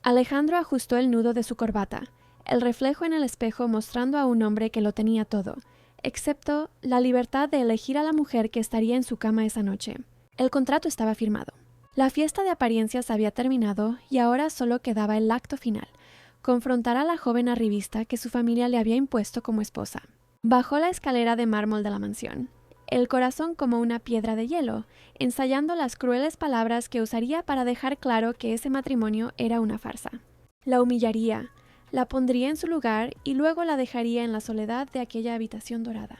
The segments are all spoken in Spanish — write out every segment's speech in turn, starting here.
Alejandro ajustó el nudo de su corbata, el reflejo en el espejo mostrando a un hombre que lo tenía todo, excepto la libertad de elegir a la mujer que estaría en su cama esa noche. El contrato estaba firmado. La fiesta de apariencias había terminado y ahora solo quedaba el acto final, confrontar a la joven arribista que su familia le había impuesto como esposa. Bajó la escalera de mármol de la mansión, el corazón como una piedra de hielo, ensayando las crueles palabras que usaría para dejar claro que ese matrimonio era una farsa. La humillaría, la pondría en su lugar y luego la dejaría en la soledad de aquella habitación dorada.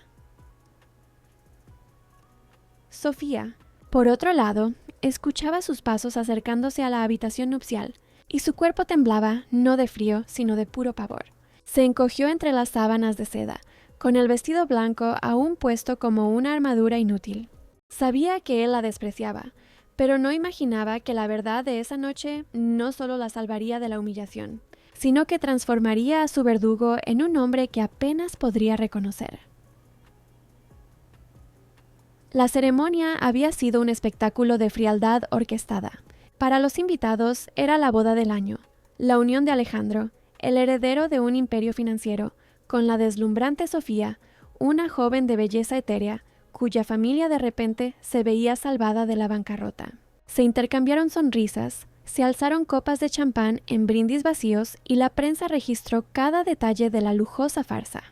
Sofía, por otro lado, escuchaba sus pasos acercándose a la habitación nupcial, y su cuerpo temblaba no de frío, sino de puro pavor. Se encogió entre las sábanas de seda, con el vestido blanco aún puesto como una armadura inútil. Sabía que él la despreciaba, pero no imaginaba que la verdad de esa noche no solo la salvaría de la humillación, sino que transformaría a su verdugo en un hombre que apenas podría reconocer. La ceremonia había sido un espectáculo de frialdad orquestada. Para los invitados era la boda del año, la unión de Alejandro, el heredero de un imperio financiero, con la deslumbrante Sofía, una joven de belleza etérea, cuya familia de repente se veía salvada de la bancarrota. Se intercambiaron sonrisas, se alzaron copas de champán en brindis vacíos y la prensa registró cada detalle de la lujosa farsa.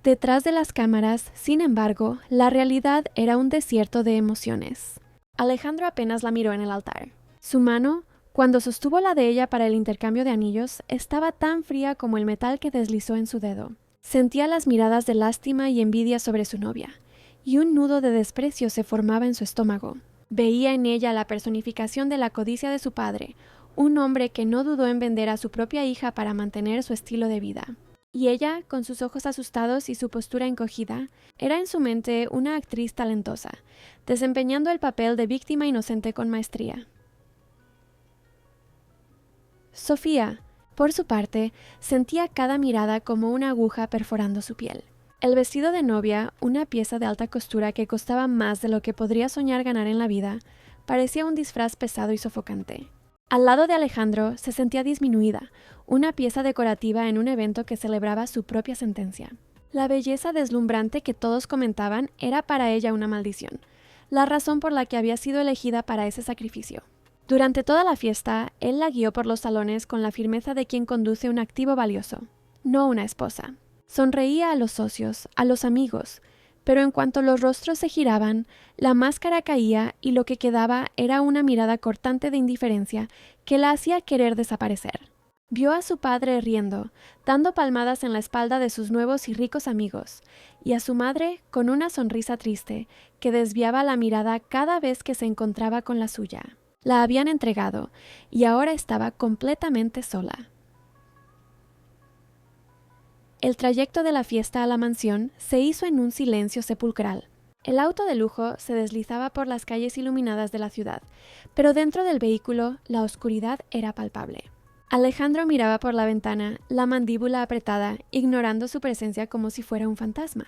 Detrás de las cámaras, sin embargo, la realidad era un desierto de emociones. Alejandro apenas la miró en el altar. Su mano, cuando sostuvo la de ella para el intercambio de anillos, estaba tan fría como el metal que deslizó en su dedo. Sentía las miradas de lástima y envidia sobre su novia, y un nudo de desprecio se formaba en su estómago. Veía en ella la personificación de la codicia de su padre, un hombre que no dudó en vender a su propia hija para mantener su estilo de vida. Y ella, con sus ojos asustados y su postura encogida, era en su mente una actriz talentosa, desempeñando el papel de víctima inocente con maestría. Sofía, por su parte, sentía cada mirada como una aguja perforando su piel. El vestido de novia, una pieza de alta costura que costaba más de lo que podría soñar ganar en la vida, parecía un disfraz pesado y sofocante. Al lado de Alejandro se sentía disminuida, una pieza decorativa en un evento que celebraba su propia sentencia. La belleza deslumbrante que todos comentaban era para ella una maldición, la razón por la que había sido elegida para ese sacrificio. Durante toda la fiesta, él la guió por los salones con la firmeza de quien conduce un activo valioso, no una esposa. Sonreía a los socios, a los amigos, pero en cuanto los rostros se giraban, la máscara caía y lo que quedaba era una mirada cortante de indiferencia que la hacía querer desaparecer. Vio a su padre riendo, dando palmadas en la espalda de sus nuevos y ricos amigos, y a su madre con una sonrisa triste que desviaba la mirada cada vez que se encontraba con la suya. La habían entregado, y ahora estaba completamente sola. El trayecto de la fiesta a la mansión se hizo en un silencio sepulcral. El auto de lujo se deslizaba por las calles iluminadas de la ciudad, pero dentro del vehículo la oscuridad era palpable. Alejandro miraba por la ventana, la mandíbula apretada, ignorando su presencia como si fuera un fantasma.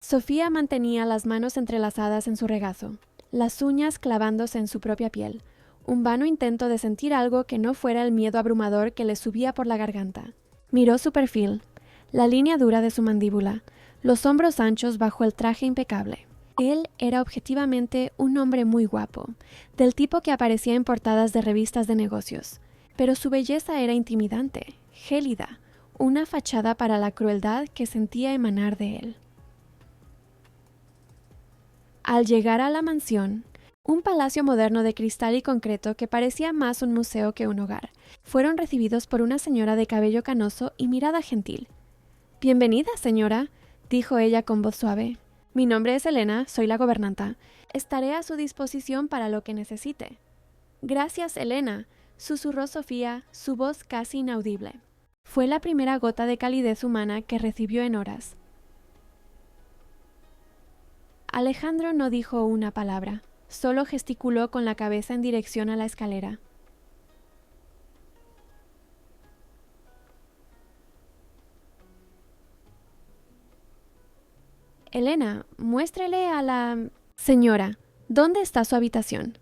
Sofía mantenía las manos entrelazadas en su regazo, las uñas clavándose en su propia piel, un vano intento de sentir algo que no fuera el miedo abrumador que le subía por la garganta. Miró su perfil, la línea dura de su mandíbula, los hombros anchos bajo el traje impecable. Él era objetivamente un hombre muy guapo, del tipo que aparecía en portadas de revistas de negocios, pero su belleza era intimidante, gélida, una fachada para la crueldad que sentía emanar de él. Al llegar a la mansión, un palacio moderno de cristal y concreto que parecía más un museo que un hogar, fueron recibidos por una señora de cabello canoso y mirada gentil. «Bienvenida, señora», dijo ella con voz suave. «Mi nombre es Elena, soy la gobernanta. Estaré a su disposición para lo que necesite». «Gracias, Elena», susurró Sofía, su voz casi inaudible. Fue la primera gota de calidez humana que recibió en horas. Alejandro no dijo una palabra, solo gesticuló con la cabeza en dirección a la escalera. «Elena, muéstrele a la...» «Señora, ¿dónde está su habitación?».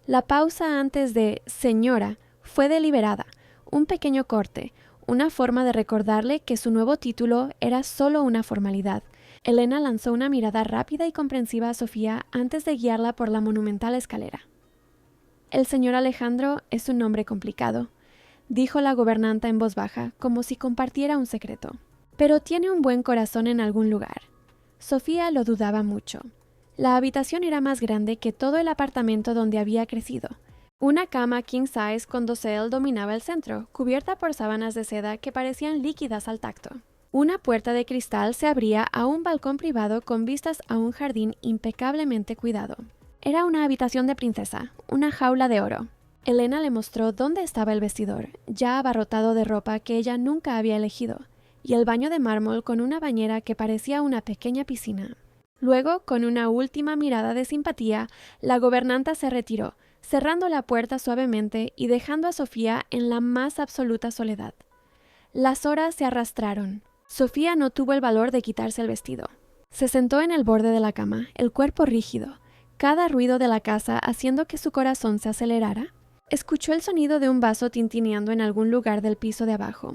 La pausa antes de señora fue deliberada, un pequeño corte, una forma de recordarle que su nuevo título era solo una formalidad. Elena lanzó una mirada rápida y comprensiva a Sofía antes de guiarla por la monumental escalera. El señor Alejandro es un nombre complicado, dijo la gobernanta en voz baja, como si compartiera un secreto. Pero tiene un buen corazón en algún lugar. Sofía lo dudaba mucho. La habitación era más grande que todo el apartamento donde había crecido. Una cama king size con dosel dominaba el centro, cubierta por sábanas de seda que parecían líquidas al tacto. Una puerta de cristal se abría a un balcón privado con vistas a un jardín impecablemente cuidado. Era una habitación de princesa, una jaula de oro. Elena le mostró dónde estaba el vestidor, ya abarrotado de ropa que ella nunca había elegido, y el baño de mármol con una bañera que parecía una pequeña piscina. Luego, con una última mirada de simpatía, la gobernanta se retiró, cerrando la puerta suavemente y dejando a Sofía en la más absoluta soledad. Las horas se arrastraron. Sofía no tuvo el valor de quitarse el vestido. Se sentó en el borde de la cama, el cuerpo rígido, cada ruido de la casa haciendo que su corazón se acelerara. Escuchó el sonido de un vaso tintineando en algún lugar del piso de abajo.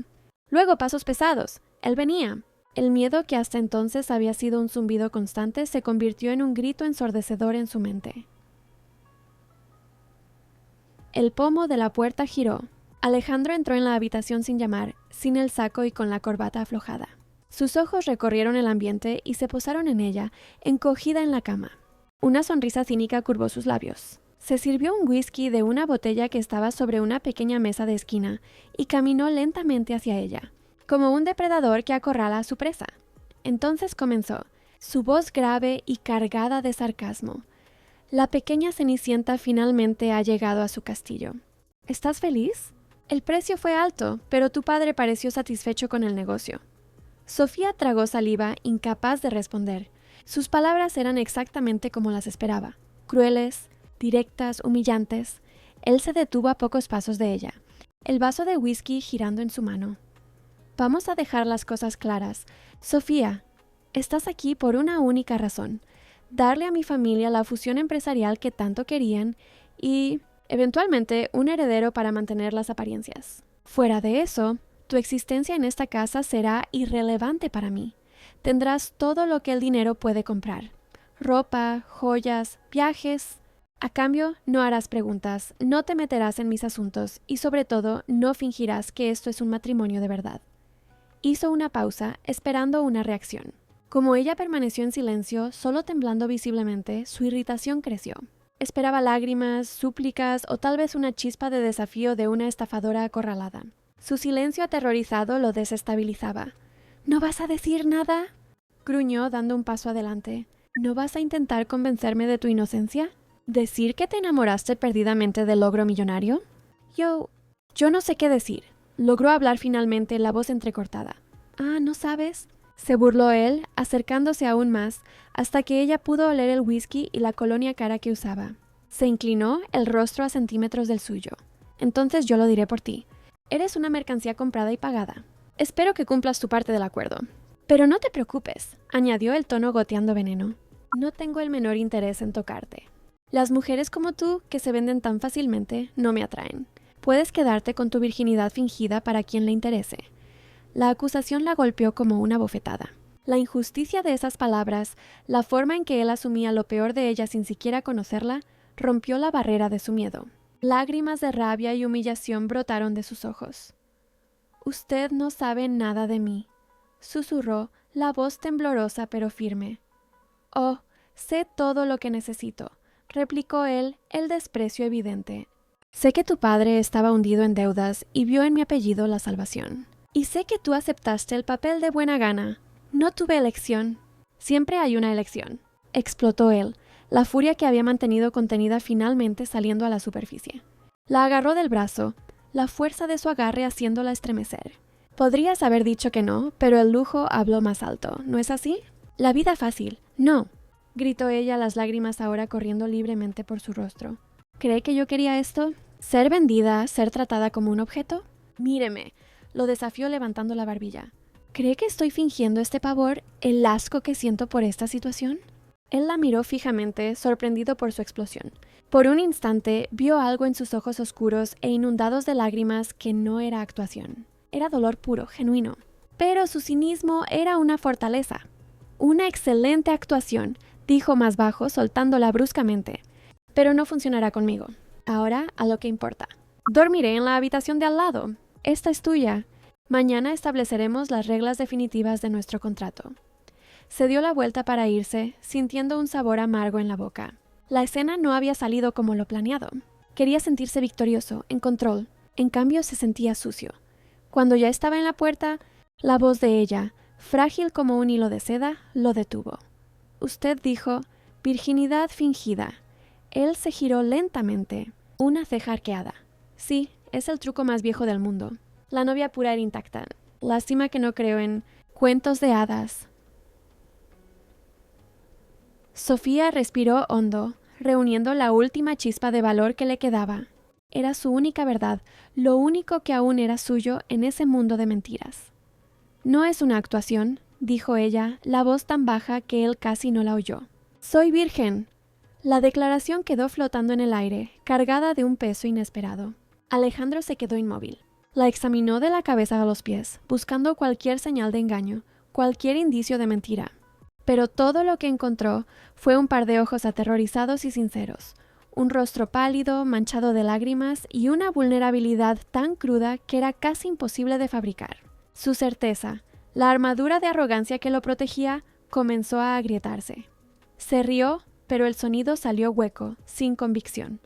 Luego pasos pesados. Él venía. El miedo que hasta entonces había sido un zumbido constante se convirtió en un grito ensordecedor en su mente. El pomo de la puerta giró. Alejandro entró en la habitación sin llamar, sin el saco y con la corbata aflojada. Sus ojos recorrieron el ambiente y se posaron en ella, encogida en la cama. Una sonrisa cínica curvó sus labios. Se sirvió un whisky de una botella que estaba sobre una pequeña mesa de esquina y caminó lentamente hacia ella, como un depredador que acorrala a su presa. Entonces comenzó, su voz grave y cargada de sarcasmo. La pequeña Cenicienta finalmente ha llegado a su castillo. ¿Estás feliz? El precio fue alto, pero tu padre pareció satisfecho con el negocio. Sofía tragó saliva, incapaz de responder. Sus palabras eran exactamente como las esperaba, crueles, directas, humillantes. Él se detuvo a pocos pasos de ella, el vaso de whisky girando en su mano. Vamos a dejar las cosas claras. Sofía, estás aquí por una única razón: darle a mi familia la fusión empresarial que tanto querían y, eventualmente, un heredero para mantener las apariencias. Fuera de eso, tu existencia en esta casa será irrelevante para mí. Tendrás todo lo que el dinero puede comprar: ropa, joyas, viajes. A cambio, no harás preguntas, no te meterás en mis asuntos y, sobre todo, no fingirás que esto es un matrimonio de verdad. Hizo una pausa, esperando una reacción. Como ella permaneció en silencio, solo temblando visiblemente, su irritación creció. Esperaba lágrimas, súplicas o tal vez una chispa de desafío de una estafadora acorralada. Su silencio aterrorizado lo desestabilizaba. ¿No vas a decir nada?, gruñó dando un paso adelante. ¿No vas a intentar convencerme de tu inocencia? ¿Decir que te enamoraste perdidamente del logro millonario? Yo no sé qué decir. Logró hablar finalmente, la voz entrecortada. Ah, ¿no sabes? Se burló él, acercándose aún más, hasta que ella pudo oler el whisky y la colonia cara que usaba. Se inclinó, el rostro a centímetros del suyo. Entonces yo lo diré por ti. Eres una mercancía comprada y pagada. Espero que cumplas tu parte del acuerdo. Pero no te preocupes, añadió el tono goteando veneno. No tengo el menor interés en tocarte. Las mujeres como tú, que se venden tan fácilmente, no me atraen. Puedes quedarte con tu virginidad fingida para quien le interese. La acusación la golpeó como una bofetada. La injusticia de esas palabras, la forma en que él asumía lo peor de ella sin siquiera conocerla, rompió la barrera de su miedo. Lágrimas de rabia y humillación brotaron de sus ojos. Usted no sabe nada de mí, susurró, la voz temblorosa pero firme. Oh, sé todo lo que necesito, replicó él, el desprecio evidente. Sé que tu padre estaba hundido en deudas y vio en mi apellido la salvación. Y sé que tú aceptaste el papel de buena gana. No tuve elección. Siempre hay una elección, explotó él, la furia que había mantenido contenida finalmente saliendo a la superficie. La agarró del brazo, la fuerza de su agarre haciéndola estremecer. Podrías haber dicho que no, pero el lujo habló más alto, ¿no es así? La vida fácil. No, gritó ella, las lágrimas ahora corriendo libremente por su rostro. ¿Cree que yo quería esto? ¿Ser vendida, ser tratada como un objeto? Míreme, lo desafió levantando la barbilla. ¿Cree que estoy fingiendo este pavor, el asco que siento por esta situación? Él la miró fijamente, sorprendido por su explosión. Por un instante vio algo en sus ojos oscuros e inundados de lágrimas que no era actuación. Era dolor puro, genuino. Pero su cinismo era una fortaleza. Una excelente actuación, dijo más bajo, soltándola bruscamente. Pero no funcionará conmigo. Ahora a lo que importa. Dormiré en la habitación de al lado. Esta es tuya. Mañana estableceremos las reglas definitivas de nuestro contrato. Se dio la vuelta para irse, sintiendo un sabor amargo en la boca. La escena no había salido como lo planeado. Quería sentirse victorioso, en control. En cambio, se sentía sucio. Cuando ya estaba en la puerta, la voz de ella, frágil como un hilo de seda, lo detuvo. Usted dijo, virginidad fingida. Él se giró lentamente, una ceja arqueada. Sí, es el truco más viejo del mundo. La novia pura era intacta. Lástima que no creo en cuentos de hadas. Sofía respiró hondo, reuniendo la última chispa de valor que le quedaba. Era su única verdad, lo único que aún era suyo en ese mundo de mentiras. No es una actuación, dijo ella, la voz tan baja que él casi no la oyó. Soy virgen. La declaración quedó flotando en el aire, cargada de un peso inesperado. Alejandro se quedó inmóvil. La examinó de la cabeza a los pies, buscando cualquier señal de engaño, cualquier indicio de mentira. Pero todo lo que encontró fue un par de ojos aterrorizados y sinceros, un rostro pálido, manchado de lágrimas y una vulnerabilidad tan cruda que era casi imposible de fabricar. Su certeza, la armadura de arrogancia que lo protegía, comenzó a agrietarse. Se rió, pero el sonido salió hueco, sin convicción.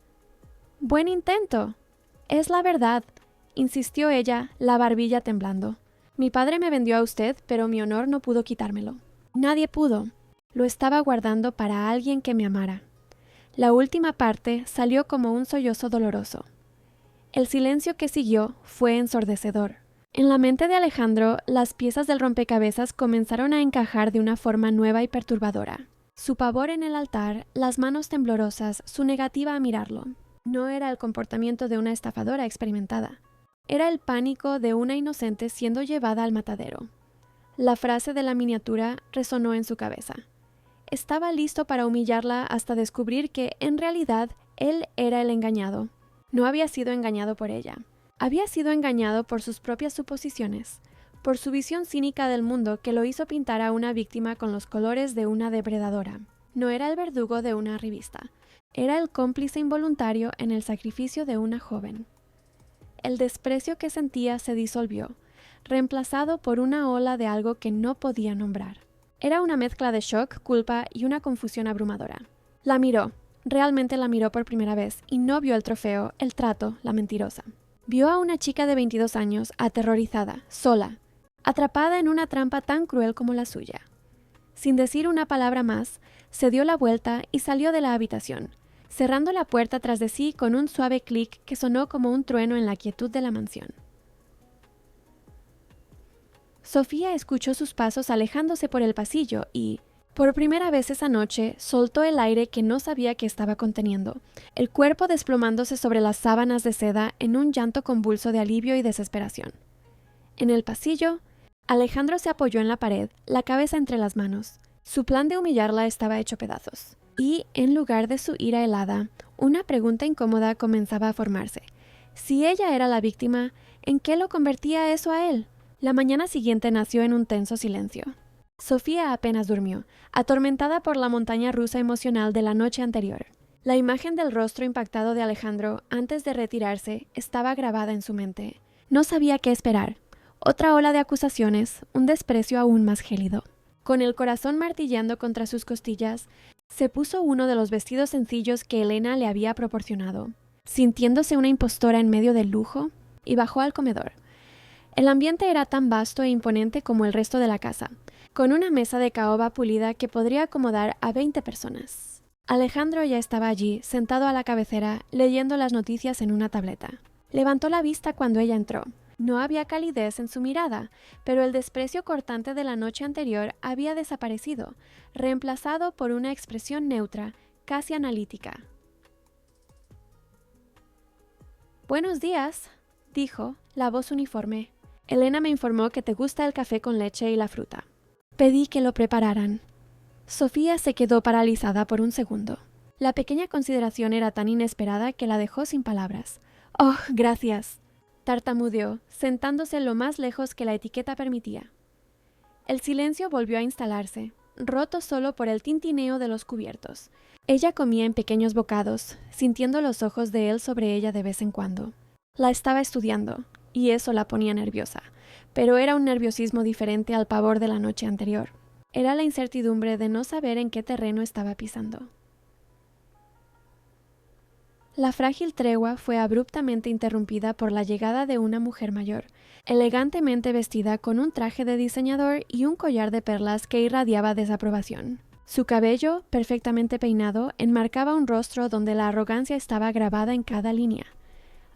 «Buen intento. Es la verdad», insistió ella, la barbilla temblando. «Mi padre me vendió a usted, pero mi honor no pudo quitármelo. Nadie pudo. Lo estaba guardando para alguien que me amara». La última parte salió como un sollozo doloroso. El silencio que siguió fue ensordecedor. En la mente de Alejandro, las piezas del rompecabezas comenzaron a encajar de una forma nueva y perturbadora. Su pavor en el altar, las manos temblorosas, su negativa a mirarlo. No era el comportamiento de una estafadora experimentada. Era el pánico de una inocente siendo llevada al matadero. La frase de la miniatura resonó en su cabeza. Estaba listo para humillarla hasta descubrir que, en realidad, él era el engañado. No había sido engañado por ella. Había sido engañado por sus propias suposiciones, por su visión cínica del mundo que lo hizo pintar a una víctima con los colores de una depredadora. No era el verdugo de una revista. Era el cómplice involuntario en el sacrificio de una joven. El desprecio que sentía se disolvió, reemplazado por una ola de algo que no podía nombrar. Era una mezcla de shock, culpa y una confusión abrumadora. La miró, realmente la miró por primera vez, y no vio el trofeo, el trato, la mentirosa. Vio a una chica de 22 años, aterrorizada, sola, atrapada en una trampa tan cruel como la suya. Sin decir una palabra más, se dio la vuelta y salió de la habitación, cerrando la puerta tras de sí con un suave clic que sonó como un trueno en la quietud de la mansión. Sofía escuchó sus pasos alejándose por el pasillo y, por primera vez esa noche, soltó el aire que no sabía que estaba conteniendo, el cuerpo desplomándose sobre las sábanas de seda en un llanto convulso de alivio y desesperación. En el pasillo, Alejandro se apoyó en la pared, la cabeza entre las manos. Su plan de humillarla estaba hecho pedazos. Y, en lugar de su ira helada, una pregunta incómoda comenzaba a formarse. Si ella era la víctima, ¿en qué lo convertía eso a él? La mañana siguiente nació en un tenso silencio. Sofía apenas durmió, atormentada por la montaña rusa emocional de la noche anterior. La imagen del rostro impactado de Alejandro antes de retirarse estaba grabada en su mente. No sabía qué esperar. Otra ola de acusaciones, un desprecio aún más gélido. Con el corazón martillando contra sus costillas, se puso uno de los vestidos sencillos que Elena le había proporcionado, sintiéndose una impostora en medio del lujo, y bajó al comedor. El ambiente era tan vasto e imponente como el resto de la casa, con una mesa de caoba pulida que podría acomodar a 20 personas. Alejandro ya estaba allí, sentado a la cabecera, leyendo las noticias en una tableta. Levantó la vista cuando ella entró. No había calidez en su mirada, pero el desprecio cortante de la noche anterior había desaparecido, reemplazado por una expresión neutra, casi analítica. «Buenos días», dijo, la voz uniforme. «Elena me informó que te gusta el café con leche y la fruta. Pedí que lo prepararan». Sofía se quedó paralizada por un segundo. La pequeña consideración era tan inesperada que la dejó sin palabras. «Oh, gracias», tartamudeó, sentándose lo más lejos que la etiqueta permitía. El silencio volvió a instalarse, roto solo por el tintineo de los cubiertos. Ella comía en pequeños bocados, sintiendo los ojos de él sobre ella de vez en cuando. La estaba estudiando, y eso la ponía nerviosa, pero era un nerviosismo diferente al pavor de la noche anterior. Era la incertidumbre de no saber en qué terreno estaba pisando. La frágil tregua fue abruptamente interrumpida por la llegada de una mujer mayor, elegantemente vestida con un traje de diseñador y un collar de perlas que irradiaba desaprobación. Su cabello, perfectamente peinado, enmarcaba un rostro donde la arrogancia estaba grabada en cada línea.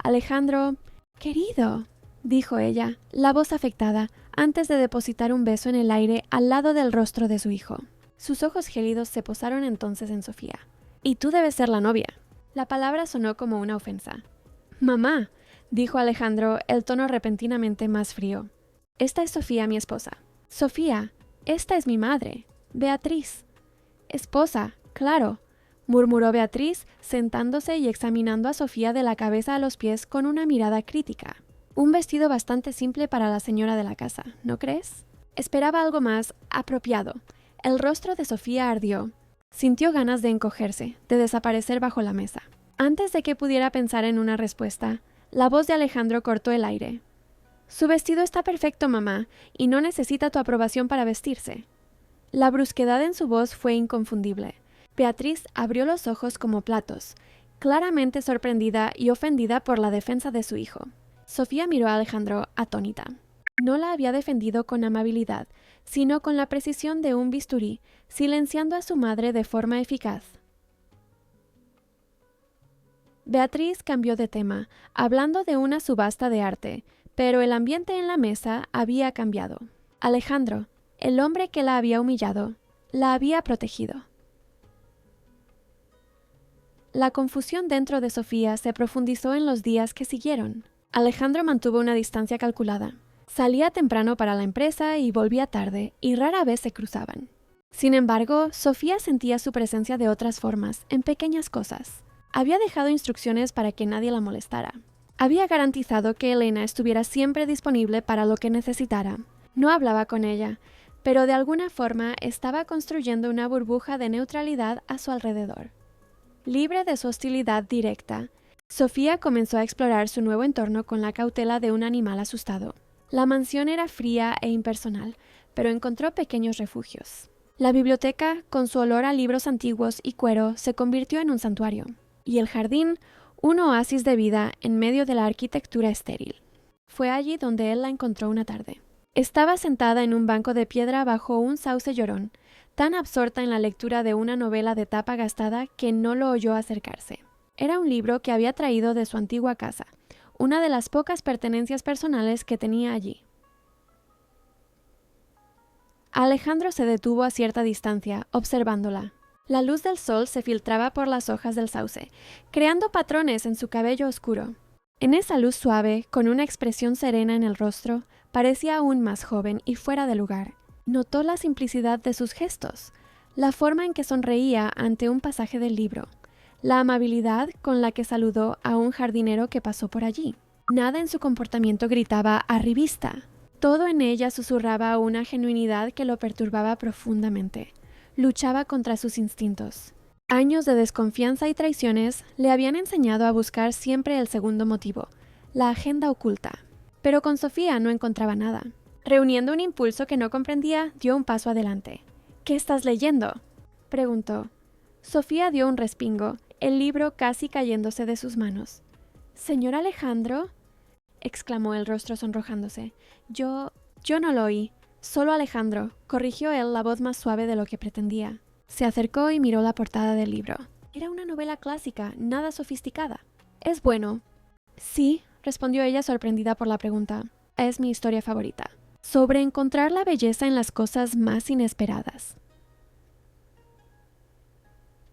«Alejandro, querido», dijo ella, la voz afectada, antes de depositar un beso en el aire al lado del rostro de su hijo. Sus ojos gélidos se posaron entonces en Sofía. «Y tú debes ser la novia». La palabra sonó como una ofensa. «Mamá», dijo Alejandro, el tono repentinamente más frío. «Esta es Sofía, mi esposa». «Sofía, esta es mi madre, Beatriz». «Esposa, claro», murmuró Beatriz, sentándose y examinando a Sofía de la cabeza a los pies con una mirada crítica. Un vestido bastante simple para la señora de la casa, ¿no crees? Esperaba algo más apropiado. El rostro de Sofía ardió. Sintió ganas de encogerse, de desaparecer bajo la mesa. Antes de que pudiera pensar en una respuesta, la voz de Alejandro cortó el aire. «Su vestido está perfecto, mamá, y no necesita tu aprobación para vestirse». La brusquedad en su voz fue inconfundible. Beatriz abrió los ojos como platos, claramente sorprendida y ofendida por la defensa de su hijo. Sofía miró a Alejandro atónita. No la había defendido con amabilidad, sino con la precisión de un bisturí, silenciando a su madre de forma eficaz. Beatriz cambió de tema, hablando de una subasta de arte, pero el ambiente en la mesa había cambiado. Alejandro, el hombre que la había humillado, la había protegido. La confusión dentro de Sofía se profundizó en los días que siguieron. Alejandro mantuvo una distancia calculada. Salía temprano para la empresa y volvía tarde, y rara vez se cruzaban. Sin embargo, Sofía sentía su presencia de otras formas, en pequeñas cosas. Había dejado instrucciones para que nadie la molestara. Había garantizado que Elena estuviera siempre disponible para lo que necesitara. No hablaba con ella, pero de alguna forma estaba construyendo una burbuja de neutralidad a su alrededor. Libre de su hostilidad directa, Sofía comenzó a explorar su nuevo entorno con la cautela de un animal asustado. La mansión era fría e impersonal, pero encontró pequeños refugios. La biblioteca, con su olor a libros antiguos y cuero, se convirtió en un santuario, y el jardín, un oasis de vida en medio de la arquitectura estéril. Fue allí donde él la encontró una tarde. Estaba sentada en un banco de piedra bajo un sauce llorón, tan absorta en la lectura de una novela de tapa gastada que no lo oyó acercarse. Era un libro que había traído de su antigua casa, una de las pocas pertenencias personales que tenía allí. Alejandro se detuvo a cierta distancia, observándola. La luz del sol se filtraba por las hojas del sauce, creando patrones en su cabello oscuro. En esa luz suave, con una expresión serena en el rostro, parecía aún más joven y fuera de lugar. Notó la simplicidad de sus gestos, la forma en que sonreía ante un pasaje del libro, la amabilidad con la que saludó a un jardinero que pasó por allí. Nada en su comportamiento gritaba arribista. Todo en ella susurraba una genuinidad que lo perturbaba profundamente. Luchaba contra sus instintos. Años de desconfianza y traiciones le habían enseñado a buscar siempre el segundo motivo, la agenda oculta. Pero con Sofía no encontraba nada. Reuniendo un impulso que no comprendía, dio un paso adelante. «¿Qué estás leyendo?», preguntó. Sofía dio un respingo, el libro casi cayéndose de sus manos. «¿Señor Alejandro?», exclamó el rostro sonrojándose. Yo no lo oí. Solo Alejandro», corrigió él la voz más suave de lo que pretendía. Se acercó y miró la portada del libro. Era una novela clásica, nada sofisticada. «¿Es bueno?». «Sí», respondió ella sorprendida por la pregunta. «Es mi historia favorita. Sobre encontrar la belleza en las cosas más inesperadas».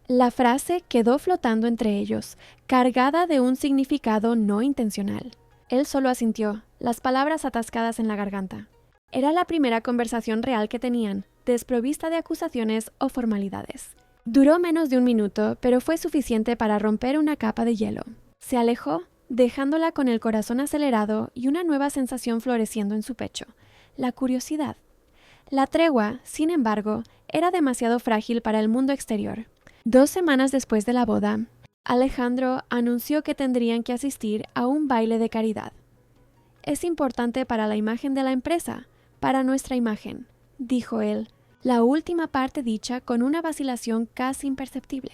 La frase quedó flotando entre ellos, cargada de un significado no intencional. Él solo asintió, las palabras atascadas en la garganta. Era la primera conversación real que tenían, desprovista de acusaciones o formalidades. Duró menos de un minuto, pero fue suficiente para romper una capa de hielo. Se alejó, dejándola con el corazón acelerado y una nueva sensación floreciendo en su pecho, la curiosidad. La tregua, sin embargo, era demasiado frágil para el mundo exterior. 2 semanas después de la boda, Alejandro anunció que tendrían que asistir a un baile de caridad. «Es importante para la imagen de la empresa, para nuestra imagen», dijo él, la última parte dicha con una vacilación casi imperceptible.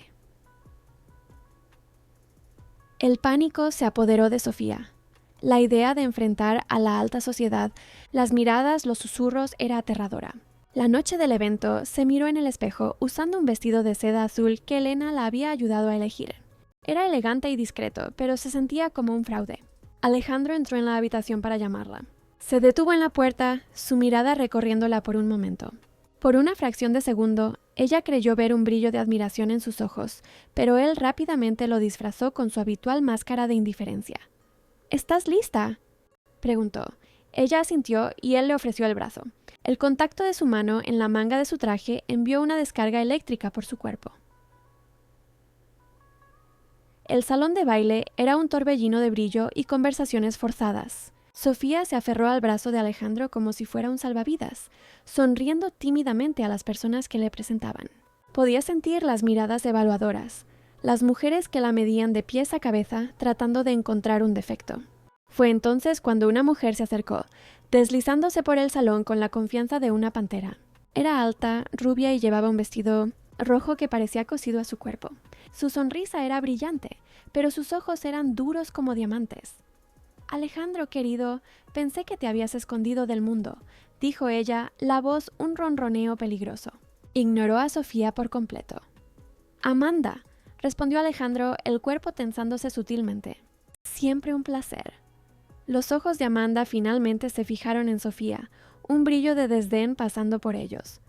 El pánico se apoderó de Sofía. La idea de enfrentar a la alta sociedad, las miradas, los susurros, era aterradora. La noche del evento se miró en el espejo usando un vestido de seda azul que Elena la había ayudado a elegir. Era elegante y discreto, pero se sentía como un fraude. Alejandro entró en la habitación para llamarla. Se detuvo en la puerta, su mirada recorriéndola por un momento. Por una fracción de segundo, ella creyó ver un brillo de admiración en sus ojos, pero él rápidamente lo disfrazó con su habitual máscara de indiferencia. «¿Estás lista?», preguntó. Ella asintió y él le ofreció el brazo. El contacto de su mano en la manga de su traje envió una descarga eléctrica por su cuerpo. El salón de baile era un torbellino de brillo y conversaciones forzadas. Sofía se aferró al brazo de Alejandro como si fuera un salvavidas, sonriendo tímidamente a las personas que le presentaban. Podía sentir las miradas evaluadoras, las mujeres que la medían de pies a cabeza tratando de encontrar un defecto. Fue entonces cuando una mujer se acercó, deslizándose por el salón con la confianza de una pantera. Era alta, rubia y llevaba un vestido rojo que parecía cosido a su cuerpo. Su sonrisa era brillante, pero sus ojos eran duros como diamantes. «Alejandro, querido, pensé que te habías escondido del mundo», dijo ella, la voz un ronroneo peligroso. Ignoró a Sofía por completo. «Amanda», respondió Alejandro, el cuerpo tensándose sutilmente. «Siempre un placer». Los ojos de Amanda finalmente se fijaron en Sofía, un brillo de desdén pasando por ellos.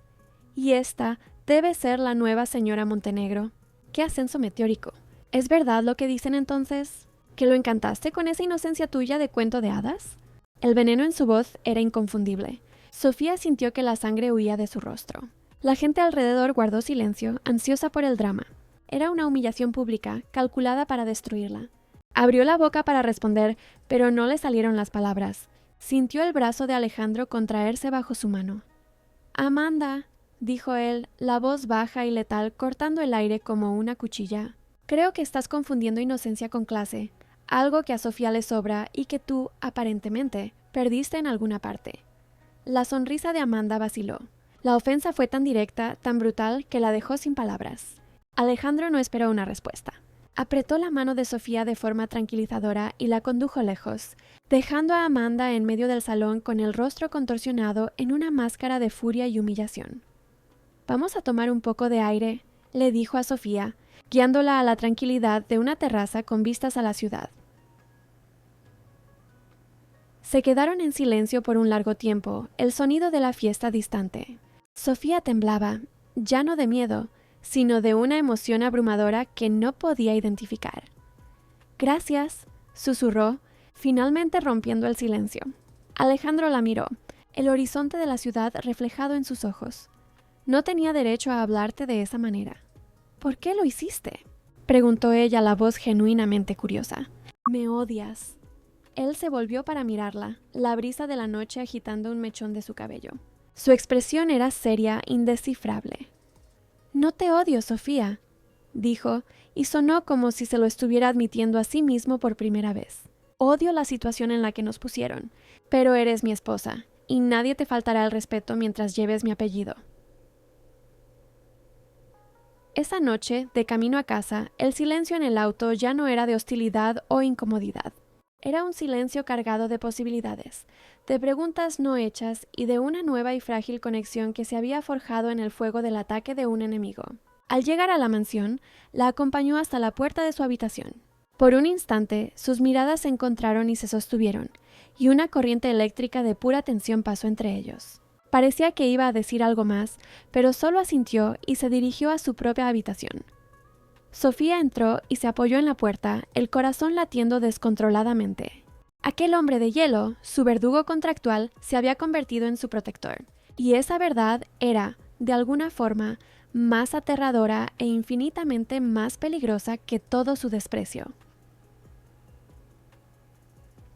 «Y esta debe ser la nueva señora Montenegro. ¡Qué ascenso meteórico! ¿Es verdad lo que dicen entonces? ¿Que lo encantaste con esa inocencia tuya de cuento de hadas?» El veneno en su voz era inconfundible. Sofía sintió que la sangre huía de su rostro. La gente alrededor guardó silencio, ansiosa por el drama. Era una humillación pública, calculada para destruirla. Abrió la boca para responder, pero no le salieron las palabras. Sintió el brazo de Alejandro contraerse bajo su mano. «Amanda», dijo él, la voz baja y letal cortando el aire como una cuchilla. «Creo que estás confundiendo inocencia con clase, algo que a Sofía le sobra y que tú, aparentemente, perdiste en alguna parte». La sonrisa de Amanda vaciló. La ofensa fue tan directa, tan brutal, que la dejó sin palabras. Alejandro no esperó una respuesta. Apretó la mano de Sofía de forma tranquilizadora y la condujo lejos, dejando a Amanda en medio del salón con el rostro contorsionado en una máscara de furia y humillación. «Vamos a tomar un poco de aire», le dijo a Sofía, guiándola a la tranquilidad de una terraza con vistas a la ciudad. Se quedaron en silencio por un largo tiempo, el sonido de la fiesta distante. Sofía temblaba, ya no de miedo, sino de una emoción abrumadora que no podía identificar. «Gracias», susurró, finalmente rompiendo el silencio. Alejandro la miró, el horizonte de la ciudad reflejado en sus ojos. «No tenía derecho a hablarte de esa manera». «¿Por qué lo hiciste?», preguntó ella, la voz genuinamente curiosa. «Me odias». Él se volvió para mirarla, la brisa de la noche agitando un mechón de su cabello. Su expresión era seria, indescifrable. «No te odio, Sofía», dijo, y sonó como si se lo estuviera admitiendo a sí mismo por primera vez. «Odio la situación en la que nos pusieron, pero eres mi esposa, y nadie te faltará el respeto mientras lleves mi apellido». Esa noche, de camino a casa, el silencio en el auto ya no era de hostilidad o incomodidad. Era un silencio cargado de posibilidades, de preguntas no hechas y de una nueva y frágil conexión que se había forjado en el fuego del ataque de un enemigo. Al llegar a la mansión, la acompañó hasta la puerta de su habitación. Por un instante, sus miradas se encontraron y se sostuvieron, y una corriente eléctrica de pura tensión pasó entre ellos. Parecía que iba a decir algo más, pero solo asintió y se dirigió a su propia habitación. Sofía entró y se apoyó en la puerta, el corazón latiendo descontroladamente. Aquel hombre de hielo, su verdugo contractual, se había convertido en su protector, y esa verdad era, de alguna forma, más aterradora e infinitamente más peligrosa que todo su desprecio.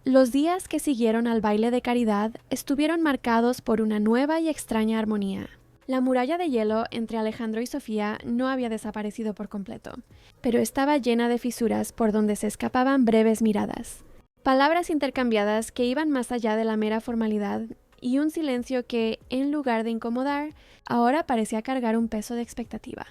Los días que siguieron al baile de caridad estuvieron marcados por una nueva y extraña armonía. La muralla de hielo entre Alejandro y Sofía no había desaparecido por completo, pero estaba llena de fisuras por donde se escapaban breves miradas, palabras intercambiadas que iban más allá de la mera formalidad y un silencio que, en lugar de incomodar, ahora parecía cargar un peso de expectativa.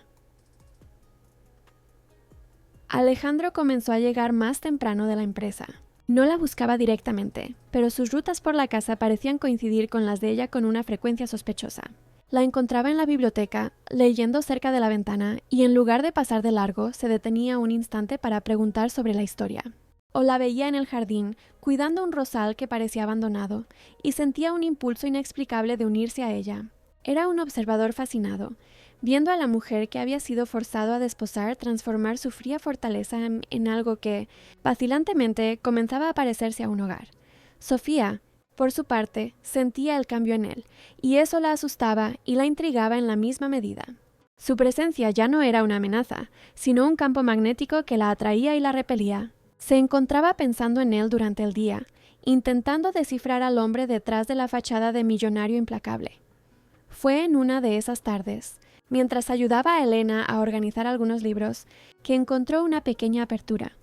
Alejandro comenzó a llegar más temprano de la empresa. No la buscaba directamente, pero sus rutas por la casa parecían coincidir con las de ella con una frecuencia sospechosa. La encontraba en la biblioteca, leyendo cerca de la ventana, y en lugar de pasar de largo, se detenía un instante para preguntar sobre la historia. O la veía en el jardín, cuidando un rosal que parecía abandonado, y sentía un impulso inexplicable de unirse a ella. Era un observador fascinado, viendo a la mujer que había sido forzado a desposar transformar su fría fortaleza en algo que, vacilantemente, comenzaba a parecerse a un hogar. Sofía, por su parte, sentía el cambio en él, y eso la asustaba y la intrigaba en la misma medida. Su presencia ya no era una amenaza, sino un campo magnético que la atraía y la repelía. Se encontraba pensando en él durante el día, intentando descifrar al hombre detrás de la fachada de millonario implacable. Fue en una de esas tardes, mientras ayudaba a Elena a organizar algunos libros, que encontró una pequeña apertura.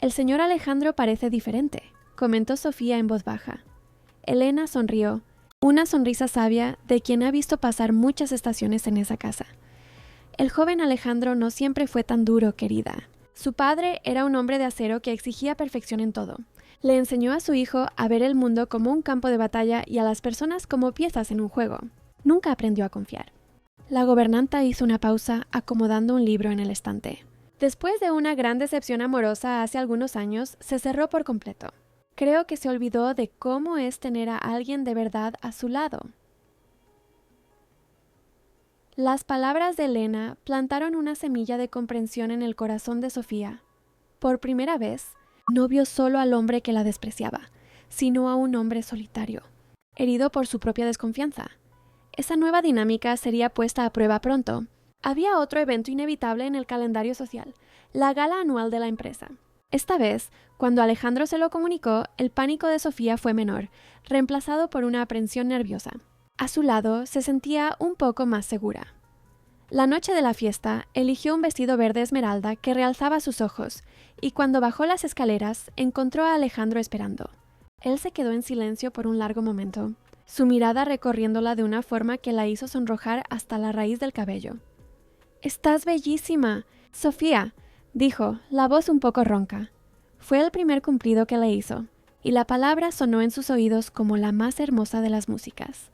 «El señor Alejandro parece diferente», comentó Sofía en voz baja. Elena sonrió, una sonrisa sabia de quien ha visto pasar muchas estaciones en esa casa. «El joven Alejandro no siempre fue tan duro, querida. Su padre era un hombre de acero que exigía perfección en todo. Le enseñó a su hijo a ver el mundo como un campo de batalla y a las personas como piezas en un juego. Nunca aprendió a confiar». La gobernanta hizo una pausa, acomodando un libro en el estante. Después de una gran decepción amorosa hace algunos años, se cerró por completo. Creo que se olvidó de cómo es tener a alguien de verdad a su lado. Las palabras de Elena plantaron una semilla de comprensión en el corazón de Sofía. Por primera vez, no vio solo al hombre que la despreciaba, sino a un hombre solitario, herido por su propia desconfianza. Esa nueva dinámica sería puesta a prueba pronto. Había otro evento inevitable en el calendario social, la gala anual de la empresa. Esta vez, cuando Alejandro se lo comunicó, el pánico de Sofía fue menor, reemplazado por una aprensión nerviosa. A su lado se sentía un poco más segura. La noche de la fiesta, eligió un vestido verde esmeralda que realzaba sus ojos, y cuando bajó las escaleras, encontró a Alejandro esperando. Él se quedó en silencio por un largo momento, su mirada recorriéndola de una forma que la hizo sonrojar hasta la raíz del cabello. «Estás bellísima, Sofía», dijo, la voz un poco ronca. Fue el primer cumplido que le hizo, y la palabra sonó en sus oídos como la más hermosa de las músicas.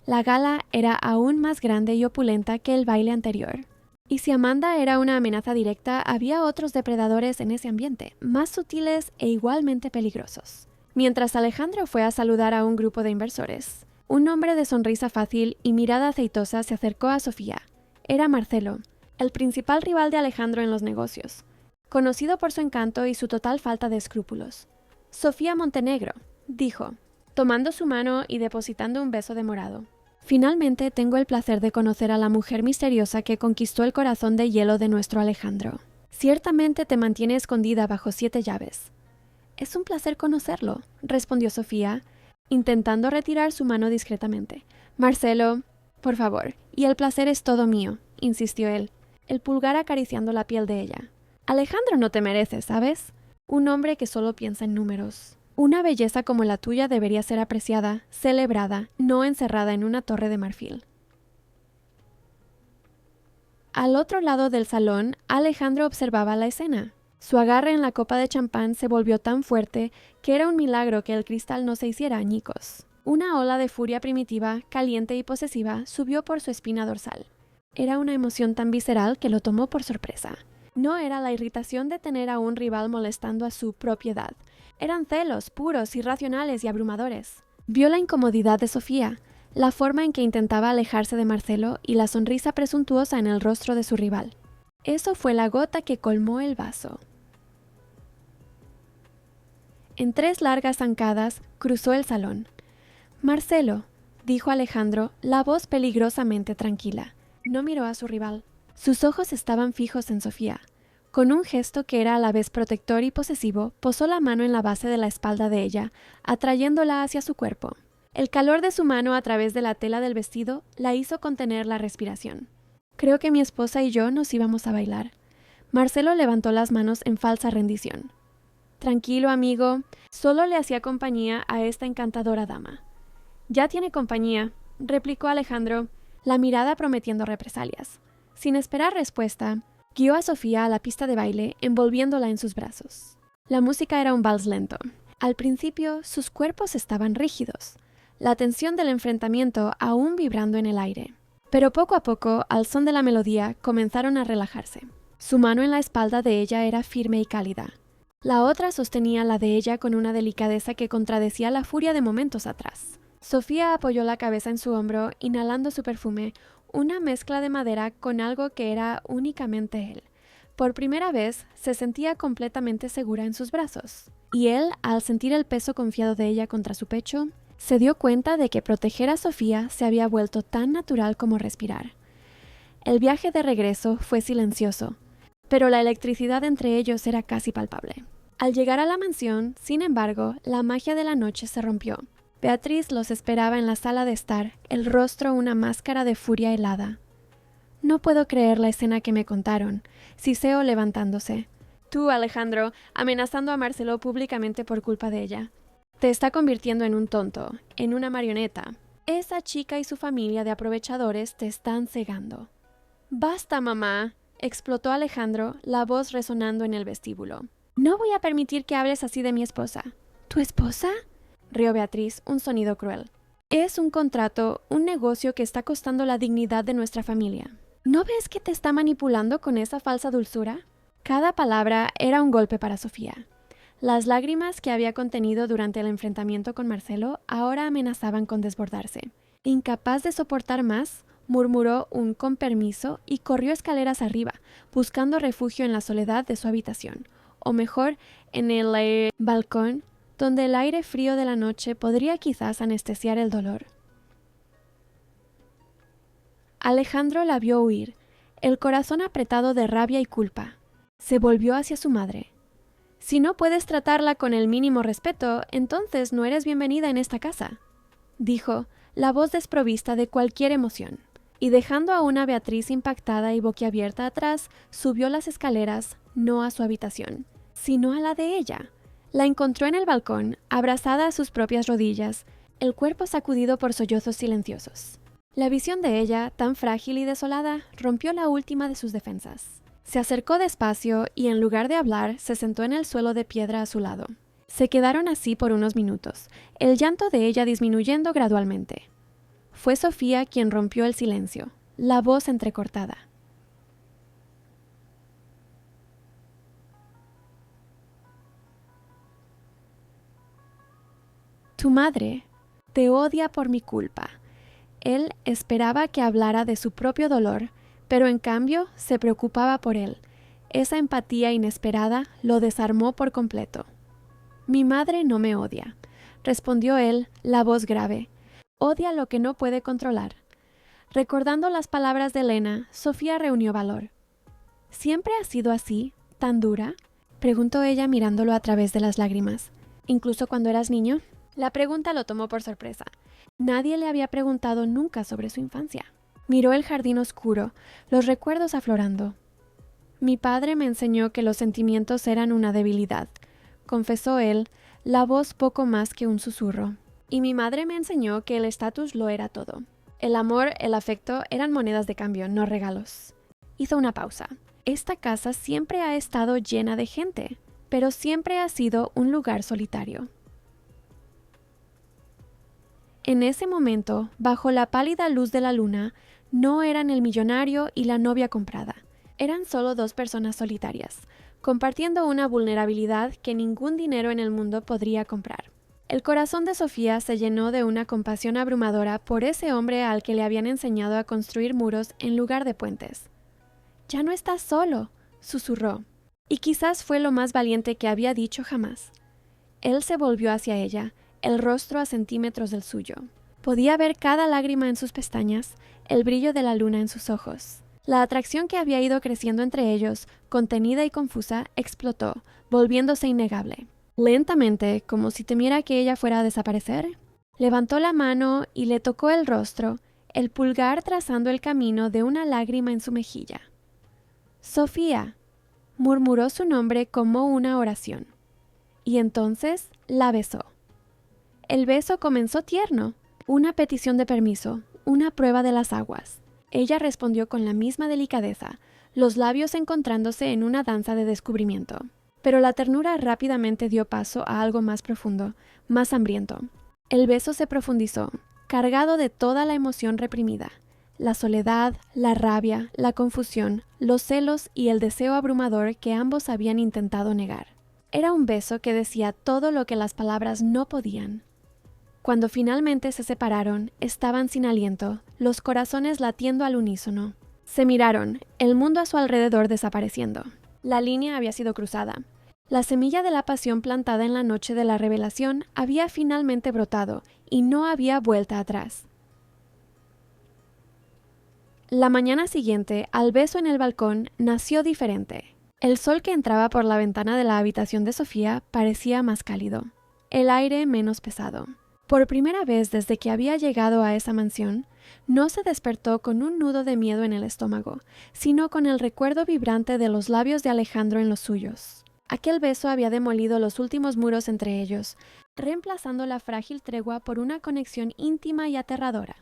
La gala era aún más grande y opulenta que el baile anterior. Y si Amanda era una amenaza directa, había otros depredadores en ese ambiente, más sutiles e igualmente peligrosos. Mientras Alejandro fue a saludar a un grupo de inversores, un hombre de sonrisa fácil y mirada aceitosa se acercó a Sofía. Era Marcelo, el principal rival de Alejandro en los negocios, conocido por su encanto y su total falta de escrúpulos. «Sofía Montenegro», dijo, tomando su mano y depositando un beso de morado. «Finalmente tengo el placer de conocer a la mujer misteriosa que conquistó el corazón de hielo de nuestro Alejandro. Ciertamente te mantiene escondida bajo 7 llaves». «Es un placer conocerlo», respondió Sofía, intentando retirar su mano discretamente. «Marcelo, por favor, y el placer es todo mío», insistió él, el pulgar acariciando la piel de ella. «Alejandro no te merece, ¿sabes? Un hombre que solo piensa en números. Una belleza como la tuya debería ser apreciada, celebrada, no encerrada en una torre de marfil». Al otro lado del salón, Alejandro observaba la escena. Su agarre en la copa de champán se volvió tan fuerte que era un milagro que el cristal no se hiciera añicos. Una ola de furia primitiva, caliente y posesiva, subió por su espina dorsal. Era una emoción tan visceral que lo tomó por sorpresa. No era la irritación de tener a un rival molestando a su propiedad. Eran celos puros, irracionales y abrumadores. Vio la incomodidad de Sofía, la forma en que intentaba alejarse de Marcelo y la sonrisa presuntuosa en el rostro de su rival. Eso fue la gota que colmó el vaso. En 3 largas zancadas cruzó el salón. «Marcelo», dijo Alejandro, la voz peligrosamente tranquila, No miró a su rival. Sus ojos estaban fijos en Sofía. Con un gesto que era a la vez protector y posesivo, posó la mano en la base de la espalda de ella, atrayéndola hacia su cuerpo. El calor de su mano a través de la tela del vestido la hizo contener la respiración. Creo que mi esposa y yo nos íbamos a bailar. Marcelo levantó las manos en falsa rendición. Tranquilo, amigo, solo le hacía compañía a esta encantadora dama. Ya tiene compañía, replicó Alejandro, la mirada prometiendo represalias. Sin esperar respuesta, guió a Sofía a la pista de baile, envolviéndola en sus brazos. La música era un vals lento. Al principio, sus cuerpos estaban rígidos, la tensión del enfrentamiento aún vibrando en el aire. Pero poco a poco, al son de la melodía, comenzaron a relajarse. Su mano en la espalda de ella era firme y cálida. La otra sostenía la de ella con una delicadeza que contradecía la furia de momentos atrás. Sofía apoyó la cabeza en su hombro, inhalando su perfume, una mezcla de madera con algo que era únicamente él. Por primera vez se sentía completamente segura en sus brazos, y él, al sentir el peso confiado de ella contra su pecho, se dio cuenta de que proteger a Sofía se había vuelto tan natural como respirar. El viaje de regreso fue silencioso, pero la electricidad entre ellos era casi palpable. Al llegar a la mansión, sin embargo, la magia de la noche se rompió. Beatriz los esperaba en la sala de estar, el rostro una máscara de furia helada. No puedo creer la escena que me contaron, siseo levantándose. Tú, Alejandro, amenazando a Marcelo públicamente por culpa de ella. Te está convirtiendo en un tonto, en una marioneta. Esa chica y su familia de aprovechadores te están cegando. ¡Basta, mamá!, explotó Alejandro, la voz resonando en el vestíbulo. No voy a permitir que hables así de mi esposa. ¿Tu esposa?, rió Beatriz, un sonido cruel. Es un contrato, un negocio que está costando la dignidad de nuestra familia. ¿No ves que te está manipulando con esa falsa dulzura? Cada palabra era un golpe para Sofía. Las lágrimas que había contenido durante el enfrentamiento con Marcelo ahora amenazaban con desbordarse. Incapaz de soportar más, murmuró un con permiso y corrió escaleras arriba, buscando refugio en la soledad de su habitación, o mejor, en el balcón, donde el aire frío de la noche podría quizás anestesiar el dolor. Alejandro la vio huir, el corazón apretado de rabia y culpa. Se volvió hacia su madre. Si no puedes tratarla con el mínimo respeto, entonces no eres bienvenida en esta casa, dijo, la voz desprovista de cualquier emoción. Y dejando a una Beatriz impactada y boquiabierta atrás, subió las escaleras, no a su habitación, sino a la de ella. La encontró en el balcón, abrazada a sus propias rodillas, el cuerpo sacudido por sollozos silenciosos. La visión de ella, tan frágil y desolada, rompió la última de sus defensas. Se acercó despacio y, en lugar de hablar, se sentó en el suelo de piedra a su lado. Se quedaron así por unos minutos, el llanto de ella disminuyendo gradualmente. Fue Sofía quien rompió el silencio, la voz entrecortada. Tu madre te odia por mi culpa. Él esperaba que hablara de su propio dolor, pero en cambio se preocupaba por él. Esa empatía inesperada lo desarmó por completo. Mi madre no me odia, respondió él, la voz grave. Odia lo que no puede controlar. Recordando las palabras de Elena, Sofía reunió valor. ¿Siempre ha sido así, tan dura?, preguntó ella mirándolo a través de las lágrimas. ¿Incluso cuando eras niño? La pregunta lo tomó por sorpresa. Nadie le había preguntado nunca sobre su infancia. Miró el jardín oscuro, los recuerdos aflorando. Mi padre me enseñó que los sentimientos eran una debilidad, confesó él, la voz poco más que un susurro. Y mi madre me enseñó que el estatus lo era todo. El amor, el afecto eran monedas de cambio, no regalos. Hizo una pausa. Esta casa siempre ha estado llena de gente, pero siempre ha sido un lugar solitario. En ese momento, bajo la pálida luz de la luna, no eran el millonario y la novia comprada. Eran solo dos personas solitarias, compartiendo una vulnerabilidad que ningún dinero en el mundo podría comprar. El corazón de Sofía se llenó de una compasión abrumadora por ese hombre al que le habían enseñado a construir muros en lugar de puentes. «Ya no estás solo», susurró, y quizás fue lo más valiente que había dicho jamás. Él se volvió hacia ella, el rostro a centímetros del suyo. Podía ver cada lágrima en sus pestañas, el brillo de la luna en sus ojos. La atracción que había ido creciendo entre ellos, contenida y confusa, explotó, volviéndose innegable. Lentamente, como si temiera que ella fuera a desaparecer, levantó la mano y le tocó el rostro, el pulgar trazando el camino de una lágrima en su mejilla. Sofía, murmuró su nombre como una oración. Y entonces la besó. El beso comenzó tierno, una petición de permiso, una prueba de las aguas. Ella respondió con la misma delicadeza, los labios encontrándose en una danza de descubrimiento. Pero la ternura rápidamente dio paso a algo más profundo, más hambriento. El beso se profundizó, cargado de toda la emoción reprimida, la soledad, la rabia, la confusión, los celos y el deseo abrumador que ambos habían intentado negar. Era un beso que decía todo lo que las palabras no podían. Cuando finalmente se separaron, estaban sin aliento, los corazones latiendo al unísono. Se miraron, el mundo a su alrededor desapareciendo. La línea había sido cruzada. La semilla de la pasión plantada en la noche de la revelación había finalmente brotado y no había vuelta atrás. La mañana siguiente, al beso en el balcón, nació diferente. El sol que entraba por la ventana de la habitación de Sofía parecía más cálido, el aire menos pesado. Por primera vez desde que había llegado a esa mansión, no se despertó con un nudo de miedo en el estómago, sino con el recuerdo vibrante de los labios de Alejandro en los suyos. Aquel beso había demolido los últimos muros entre ellos, reemplazando la frágil tregua por una conexión íntima y aterradora.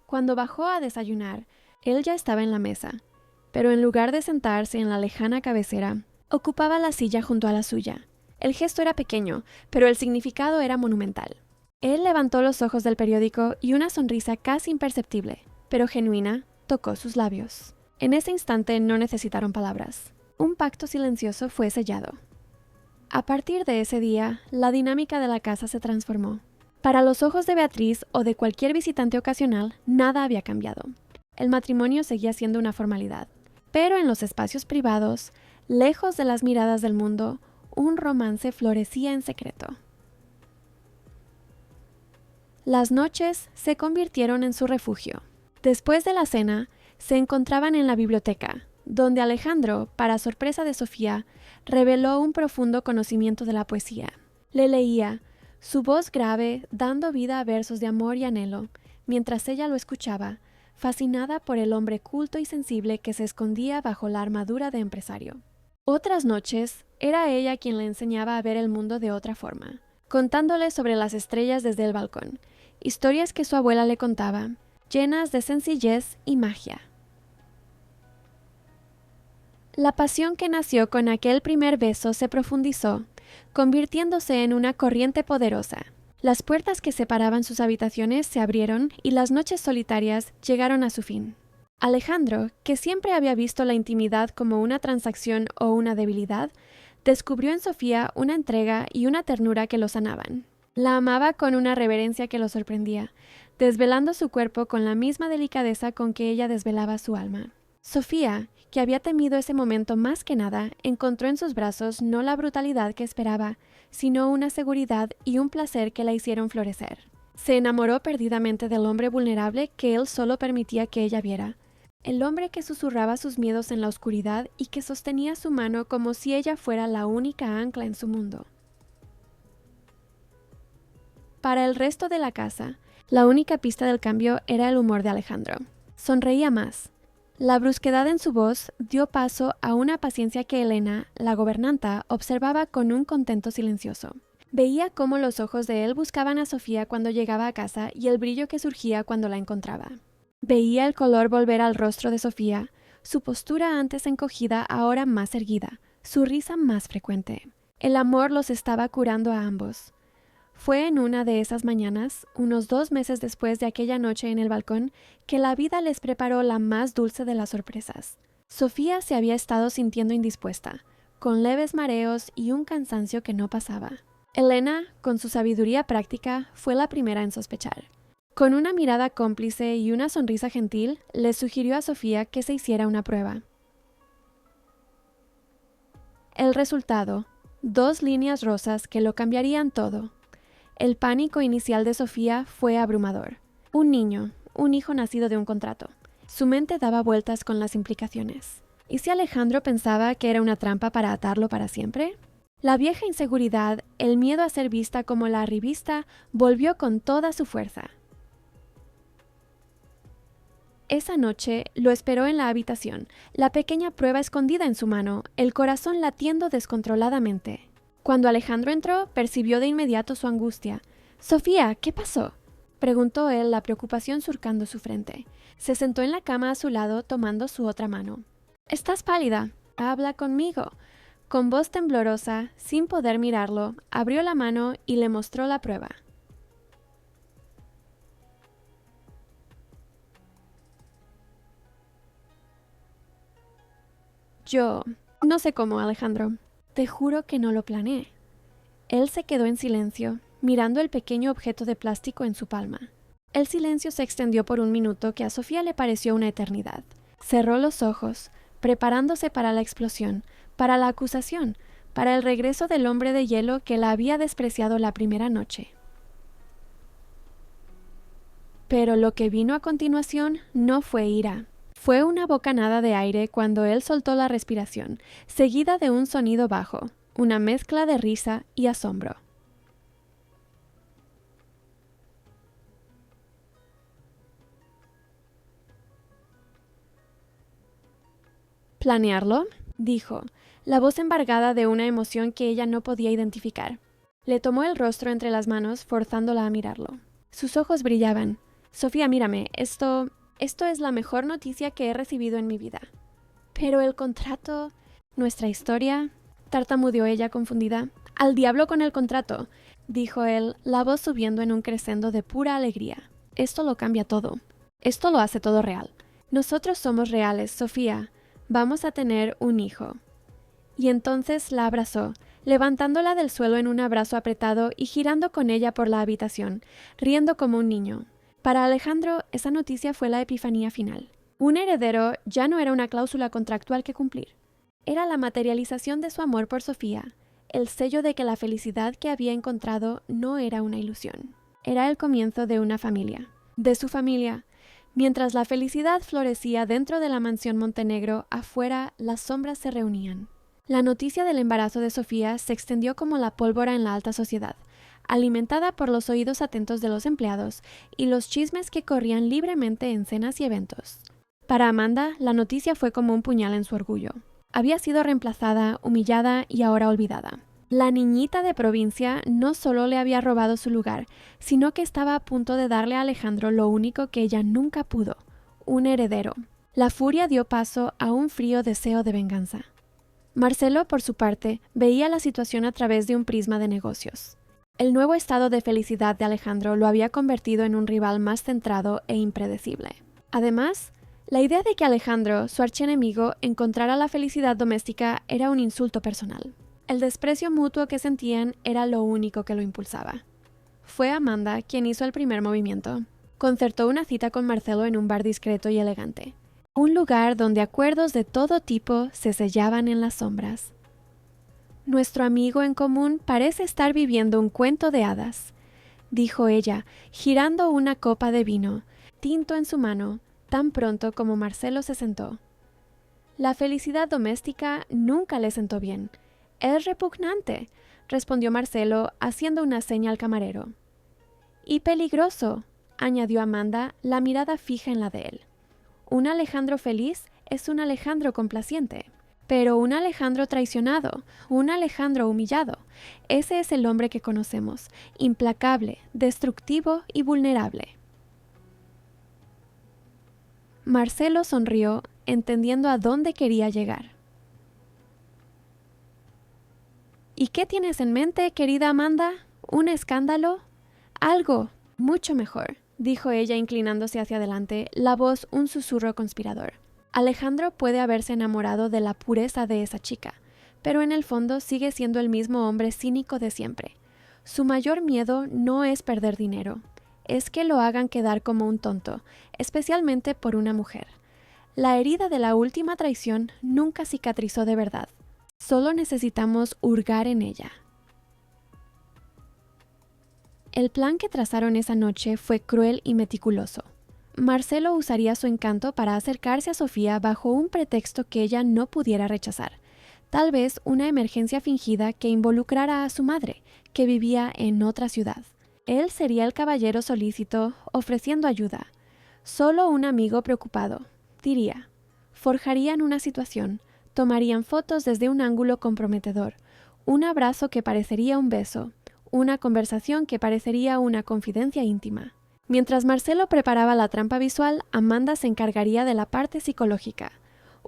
Cuando bajó a desayunar, él ya estaba en la mesa, pero en lugar de sentarse en la lejana cabecera, ocupaba la silla junto a la suya. El gesto era pequeño, pero el significado era monumental. Él levantó los ojos del periódico y una sonrisa casi imperceptible, pero genuina, tocó sus labios. En ese instante no necesitaron palabras. Un pacto silencioso fue sellado. A partir de ese día, la dinámica de la casa se transformó. Para los ojos de Beatriz o de cualquier visitante ocasional, nada había cambiado. El matrimonio seguía siendo una formalidad. Pero en los espacios privados, lejos de las miradas del mundo, un romance florecía en secreto. Las noches se convirtieron en su refugio. Después de la cena, se encontraban en la biblioteca, donde Alejandro, para sorpresa de Sofía, reveló un profundo conocimiento de la poesía. Le leía, su voz grave dando vida a versos de amor y anhelo, mientras ella lo escuchaba, fascinada por el hombre culto y sensible que se escondía bajo la armadura de empresario. Otras noches, era ella quien le enseñaba a ver el mundo de otra forma, contándole sobre las estrellas desde el balcón, historias que su abuela le contaba, llenas de sencillez y magia. La pasión que nació con aquel primer beso se profundizó, convirtiéndose en una corriente poderosa. Las puertas que separaban sus habitaciones se abrieron y las noches solitarias llegaron a su fin. Alejandro, que siempre había visto la intimidad como una transacción o una debilidad, descubrió en Sofía una entrega y una ternura que lo sanaban. La amaba con una reverencia que lo sorprendía, desvelando su cuerpo con la misma delicadeza con que ella desvelaba su alma. Sofía, que había temido ese momento más que nada, encontró en sus brazos no la brutalidad que esperaba, sino una seguridad y un placer que la hicieron florecer. Se enamoró perdidamente del hombre vulnerable que él solo permitía que ella viera, el hombre que susurraba sus miedos en la oscuridad y que sostenía su mano como si ella fuera la única ancla en su mundo. Para el resto de la casa, la única pista del cambio era el humor de Alejandro. Sonreía más. La brusquedad en su voz dio paso a una paciencia que Elena, la gobernanta, observaba con un contento silencioso. Veía cómo los ojos de él buscaban a Sofía cuando llegaba a casa y el brillo que surgía cuando la encontraba. Veía el color volver al rostro de Sofía, su postura antes encogida ahora más erguida, su risa más frecuente. El amor los estaba curando a ambos. Fue en una de esas mañanas, unos 2 meses después de aquella noche en el balcón, que la vida les preparó la más dulce de las sorpresas. Sofía se había estado sintiendo indispuesta, con leves mareos y un cansancio que no pasaba. Elena, con su sabiduría práctica, fue la primera en sospechar. Con una mirada cómplice y una sonrisa gentil, le sugirió a Sofía que se hiciera una prueba. El resultado, 2 líneas rosas que lo cambiarían todo. El pánico inicial de Sofía fue abrumador. Un niño, un hijo nacido de un contrato. Su mente daba vueltas con las implicaciones. ¿Y si Alejandro pensaba que era una trampa para atarlo para siempre? La vieja inseguridad, el miedo a ser vista como la arribista, volvió con toda su fuerza. Esa noche lo esperó en la habitación, la pequeña prueba escondida en su mano, el corazón latiendo descontroladamente. Cuando Alejandro entró, percibió de inmediato su angustia. «Sofía, ¿qué pasó?», preguntó él, la preocupación surcando su frente. Se sentó en la cama a su lado, tomando su otra mano. «Estás pálida. Habla conmigo». Con voz temblorosa, sin poder mirarlo, abrió la mano y le mostró la prueba. Yo no sé cómo, Alejandro. Te juro que no lo planeé. Él se quedó en silencio, mirando el pequeño objeto de plástico en su palma. El silencio se extendió por un minuto que a Sofía le pareció una eternidad. Cerró los ojos, preparándose para la explosión, para la acusación, para el regreso del hombre de hielo que la había despreciado la primera noche. Pero lo que vino a continuación no fue ira. Fue una bocanada de aire cuando él soltó la respiración, seguida de un sonido bajo, una mezcla de risa y asombro. ¿Planearlo?, dijo, la voz embargada de una emoción que ella no podía identificar. Le tomó el rostro entre las manos, forzándola a mirarlo. Sus ojos brillaban. «Sofía, mírame, esto es la mejor noticia que he recibido en mi vida». «Pero el contrato, nuestra historia», tartamudeó ella confundida. «Al diablo con el contrato», dijo él, la voz subiendo en un crescendo de pura alegría. «Esto lo cambia todo. Esto lo hace todo real. Nosotros somos reales, Sofía. Vamos a tener un hijo». Y entonces la abrazó, levantándola del suelo en un abrazo apretado y girando con ella por la habitación, riendo como un niño. Para Alejandro, esa noticia fue la epifanía final. Un heredero ya no era una cláusula contractual que cumplir. Era la materialización de su amor por Sofía, el sello de que la felicidad que había encontrado no era una ilusión. Era el comienzo de una familia. De su familia. Mientras la felicidad florecía dentro de la mansión Montenegro, afuera las sombras se reunían. La noticia del embarazo de Sofía se extendió como la pólvora en la alta sociedad, alimentada por los oídos atentos de los empleados y los chismes que corrían libremente en cenas y eventos. Para Amanda, la noticia fue como un puñal en su orgullo. Había sido reemplazada, humillada y ahora olvidada. La niñita de provincia no solo le había robado su lugar, sino que estaba a punto de darle a Alejandro lo único que ella nunca pudo, un heredero. La furia dio paso a un frío deseo de venganza. Marcelo, por su parte, veía la situación a través de un prisma de negocios. El nuevo estado de felicidad de Alejandro lo había convertido en un rival más centrado e impredecible. Además, la idea de que Alejandro, su archienemigo, encontrara la felicidad doméstica era un insulto personal. El desprecio mutuo que sentían era lo único que lo impulsaba. Fue Amanda quien hizo el primer movimiento. Concertó una cita con Marcelo en un bar discreto y elegante. Un lugar donde acuerdos de todo tipo se sellaban en las sombras. «Nuestro amigo en común parece estar viviendo un cuento de hadas», dijo ella, girando una copa de vino, tinto en su mano, tan pronto como Marcelo se sentó. «La felicidad doméstica nunca le sentó bien. Es repugnante», respondió Marcelo, haciendo una seña al camarero. «Y peligroso», añadió Amanda, la mirada fija en la de él. Un Alejandro feliz es un Alejandro complaciente, pero un Alejandro traicionado, un Alejandro humillado, ese es el hombre que conocemos, implacable, destructivo y vulnerable. Marcelo sonrió, entendiendo a dónde quería llegar. ¿Y qué tienes en mente, querida Amanda? ¿Un escándalo? Algo mucho mejor, dijo ella inclinándose hacia adelante, la voz un susurro conspirador. Alejandro puede haberse enamorado de la pureza de esa chica, pero en el fondo sigue siendo el mismo hombre cínico de siempre. Su mayor miedo no es perder dinero, es que lo hagan quedar como un tonto, especialmente por una mujer. La herida de la última traición nunca cicatrizó de verdad. Solo necesitamos hurgar en ella. El plan que trazaron esa noche fue cruel y meticuloso. Marcelo usaría su encanto para acercarse a Sofía bajo un pretexto que ella no pudiera rechazar. Tal vez una emergencia fingida que involucrara a su madre, que vivía en otra ciudad. Él sería el caballero solícito, ofreciendo ayuda. Solo un amigo preocupado, diría. Forjarían una situación, tomarían fotos desde un ángulo comprometedor, un abrazo que parecería un beso, una conversación que parecería una confidencia íntima. Mientras Marcelo preparaba la trampa visual, Amanda se encargaría de la parte psicológica.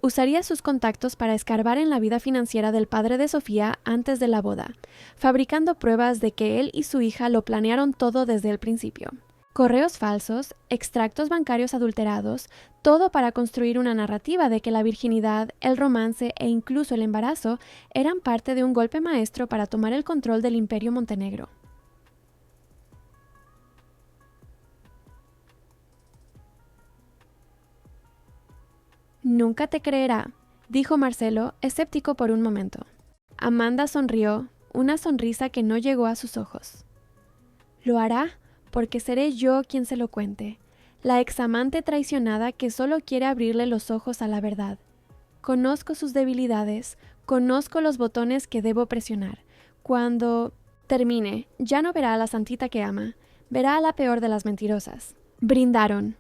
Usaría sus contactos para escarbar en la vida financiera del padre de Sofía antes de la boda, fabricando pruebas de que él y su hija lo planearon todo desde el principio. Correos falsos, extractos bancarios adulterados, todo para construir una narrativa de que la virginidad, el romance e incluso el embarazo eran parte de un golpe maestro para tomar el control del Imperio Montenegro. Nunca te creerá, dijo Marcelo, escéptico por un momento. Amanda sonrió, una sonrisa que no llegó a sus ojos. Lo hará porque seré yo quien se lo cuente, la examante traicionada que solo quiere abrirle los ojos a la verdad. Conozco sus debilidades, conozco los botones que debo presionar. Cuando termine, ya no verá a la santita que ama, verá a la peor de las mentirosas. Brindaron.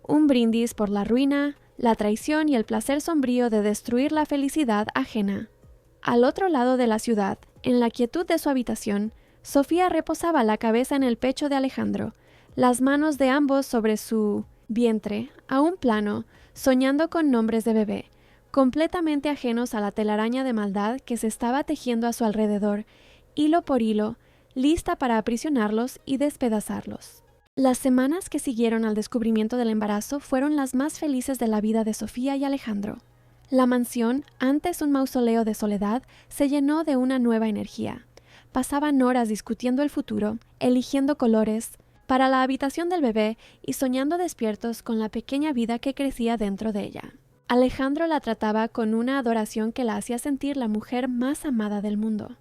Un brindis por la ruina, la traición y el placer sombrío de destruir la felicidad ajena. Al otro lado de la ciudad, en la quietud de su habitación, Sofía reposaba la cabeza en el pecho de Alejandro, las manos de ambos sobre su vientre, a un plano, soñando con nombres de bebé, completamente ajenos a la telaraña de maldad que se estaba tejiendo a su alrededor, hilo por hilo, lista para aprisionarlos y despedazarlos. Las semanas que siguieron al descubrimiento del embarazo fueron las más felices de la vida de Sofía y Alejandro. La mansión, antes un mausoleo de soledad, se llenó de una nueva energía. Pasaban horas discutiendo el futuro, eligiendo colores para la habitación del bebé y soñando despiertos con la pequeña vida que crecía dentro de ella. Alejandro la trataba con una adoración que la hacía sentir la mujer más amada del mundo.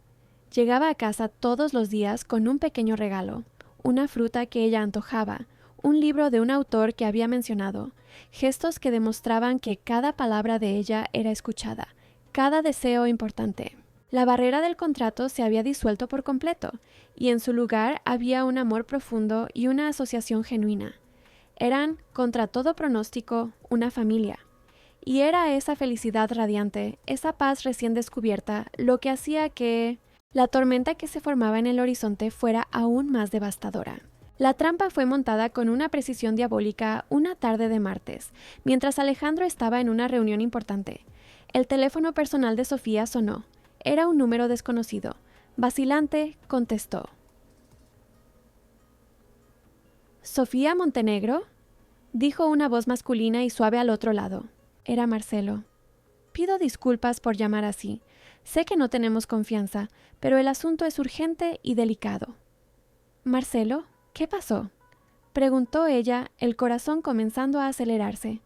Llegaba a casa todos los días con un pequeño regalo, una fruta que ella antojaba, un libro de un autor que había mencionado, gestos que demostraban que cada palabra de ella era escuchada, cada deseo importante. La barrera del contrato se había disuelto por completo, y en su lugar había un amor profundo y una asociación genuina. Eran, contra todo pronóstico, una familia. Y era esa felicidad radiante, esa paz recién descubierta, lo que hacía que la tormenta que se formaba en el horizonte fuera aún más devastadora. La trampa fue montada con una precisión diabólica una tarde de martes, mientras Alejandro estaba en una reunión importante. El teléfono personal de Sofía sonó. Era un número desconocido. Vacilante, contestó. ¿Sofía Montenegro?, dijo una voz masculina y suave al otro lado. Era Marcelo. Pido disculpas por llamar así. Sé que no tenemos confianza, pero el asunto es urgente y delicado. Marcelo, ¿qué pasó?, preguntó ella, el corazón comenzando a acelerarse.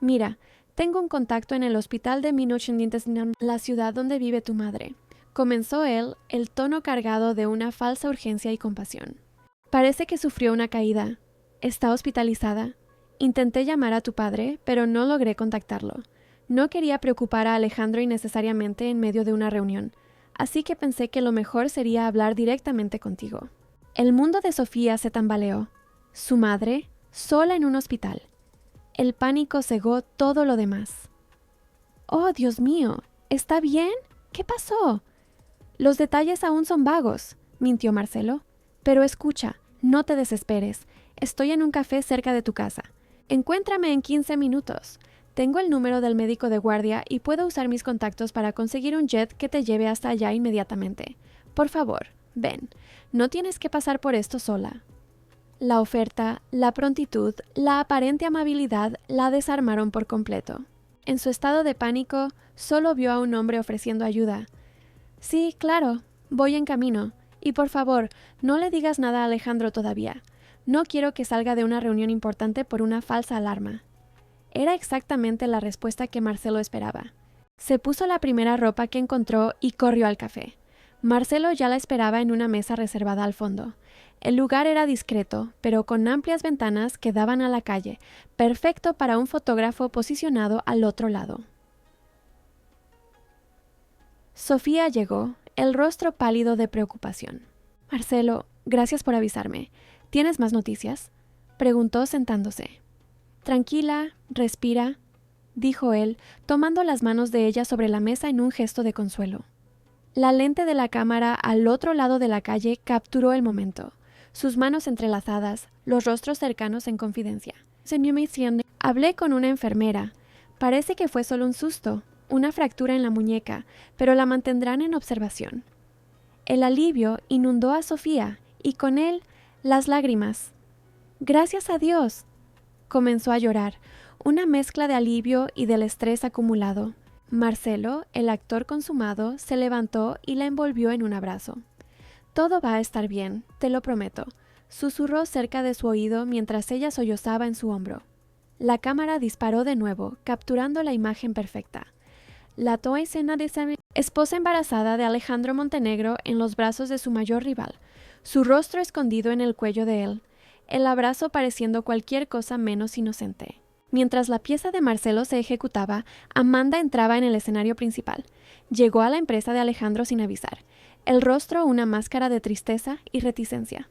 Mira, tengo un contacto en el hospital de Minochindintesnam, la ciudad donde vive tu madre. Comenzó él, el tono cargado de una falsa urgencia y compasión. Parece que sufrió una caída. ¿Está hospitalizada? Intenté llamar a tu padre, pero no logré contactarlo. No quería preocupar a Alejandro innecesariamente en medio de una reunión, así que pensé que lo mejor sería hablar directamente contigo. El mundo de Sofía se tambaleó. Su madre, sola en un hospital. El pánico cegó todo lo demás. «Oh, Dios mío, ¿está bien? ¿Qué pasó?» «Los detalles aún son vagos», mintió Marcelo. «Pero escucha, no te desesperes. Estoy en un café cerca de tu casa. Encuéntrame en 15 minutos. Tengo el número del médico de guardia y puedo usar mis contactos para conseguir un jet que te lleve hasta allá inmediatamente. Por favor, ven. No tienes que pasar por esto sola». La oferta, la prontitud, la aparente amabilidad la desarmaron por completo. En su estado de pánico, solo vio a un hombre ofreciendo ayuda. «Sí, claro, voy en camino. Y por favor, no le digas nada a Alejandro todavía. No quiero que salga de una reunión importante por una falsa alarma». Era exactamente la respuesta que Marcelo esperaba. Se puso la primera ropa que encontró y corrió al café. Marcelo ya la esperaba en una mesa reservada al fondo. El lugar era discreto, pero con amplias ventanas que daban a la calle, perfecto para un fotógrafo posicionado al otro lado. Sofía llegó, el rostro pálido de preocupación. «Marcelo, gracias por avisarme. ¿Tienes más noticias?», preguntó sentándose. «Tranquila, respira», dijo él, tomando las manos de ella sobre la mesa en un gesto de consuelo. La lente de la cámara al otro lado de la calle capturó el momento. Sus manos entrelazadas, los rostros cercanos en confidencia. «Señor Messiaen, hablé con una enfermera. Parece que fue solo un susto, una fractura en la muñeca, pero la mantendrán en observación». El alivio inundó a Sofía, y con él las lágrimas. «Gracias a Dios», comenzó a llorar, una mezcla de alivio y del estrés acumulado. Marcelo, el actor consumado, se levantó y la envolvió en un abrazo. «Todo va a estar bien, te lo prometo», susurró cerca de su oído mientras ella sollozaba en su hombro. La cámara disparó de nuevo, capturando la imagen perfecta. La toda escena de esa esposa embarazada de Alejandro Montenegro en los brazos de su mayor rival, su rostro escondido en el cuello de él, el abrazo pareciendo cualquier cosa menos inocente. Mientras la pieza de Marcelo se ejecutaba, Amanda entraba en el escenario principal. Llegó a la empresa de Alejandro sin avisar, el rostro una máscara de tristeza y reticencia.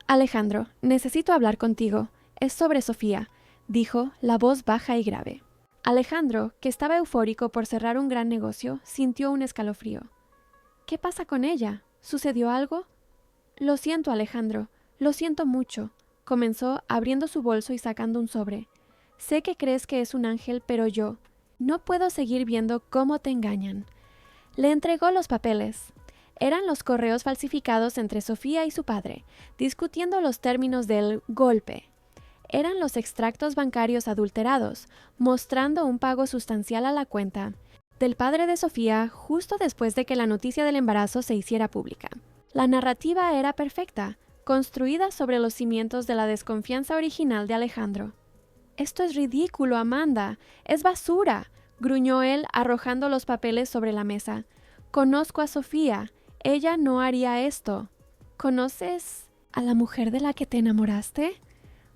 «Alejandro, necesito hablar contigo. Es sobre Sofía», dijo, la voz baja y grave. Alejandro, que estaba eufórico por cerrar un gran negocio, sintió un escalofrío. «¿Qué pasa con ella? ¿Sucedió algo?» «Lo siento, Alejandro, lo siento mucho», comenzó abriendo su bolso y sacando un sobre. «Sé que crees que es un ángel, pero yo no puedo seguir viendo cómo te engañan». Le entregó los papeles. Eran los correos falsificados entre Sofía y su padre, discutiendo los términos del golpe. Eran los extractos bancarios adulterados, mostrando un pago sustancial a la cuenta del padre de Sofía justo después de que la noticia del embarazo se hiciera pública. La narrativa era perfecta, construida sobre los cimientos de la desconfianza original de Alejandro. «Esto es ridículo, Amanda. Es basura», gruñó él, arrojando los papeles sobre la mesa. «Conozco a Sofía. Ella no haría esto». «¿Conoces a la mujer de la que te enamoraste?»,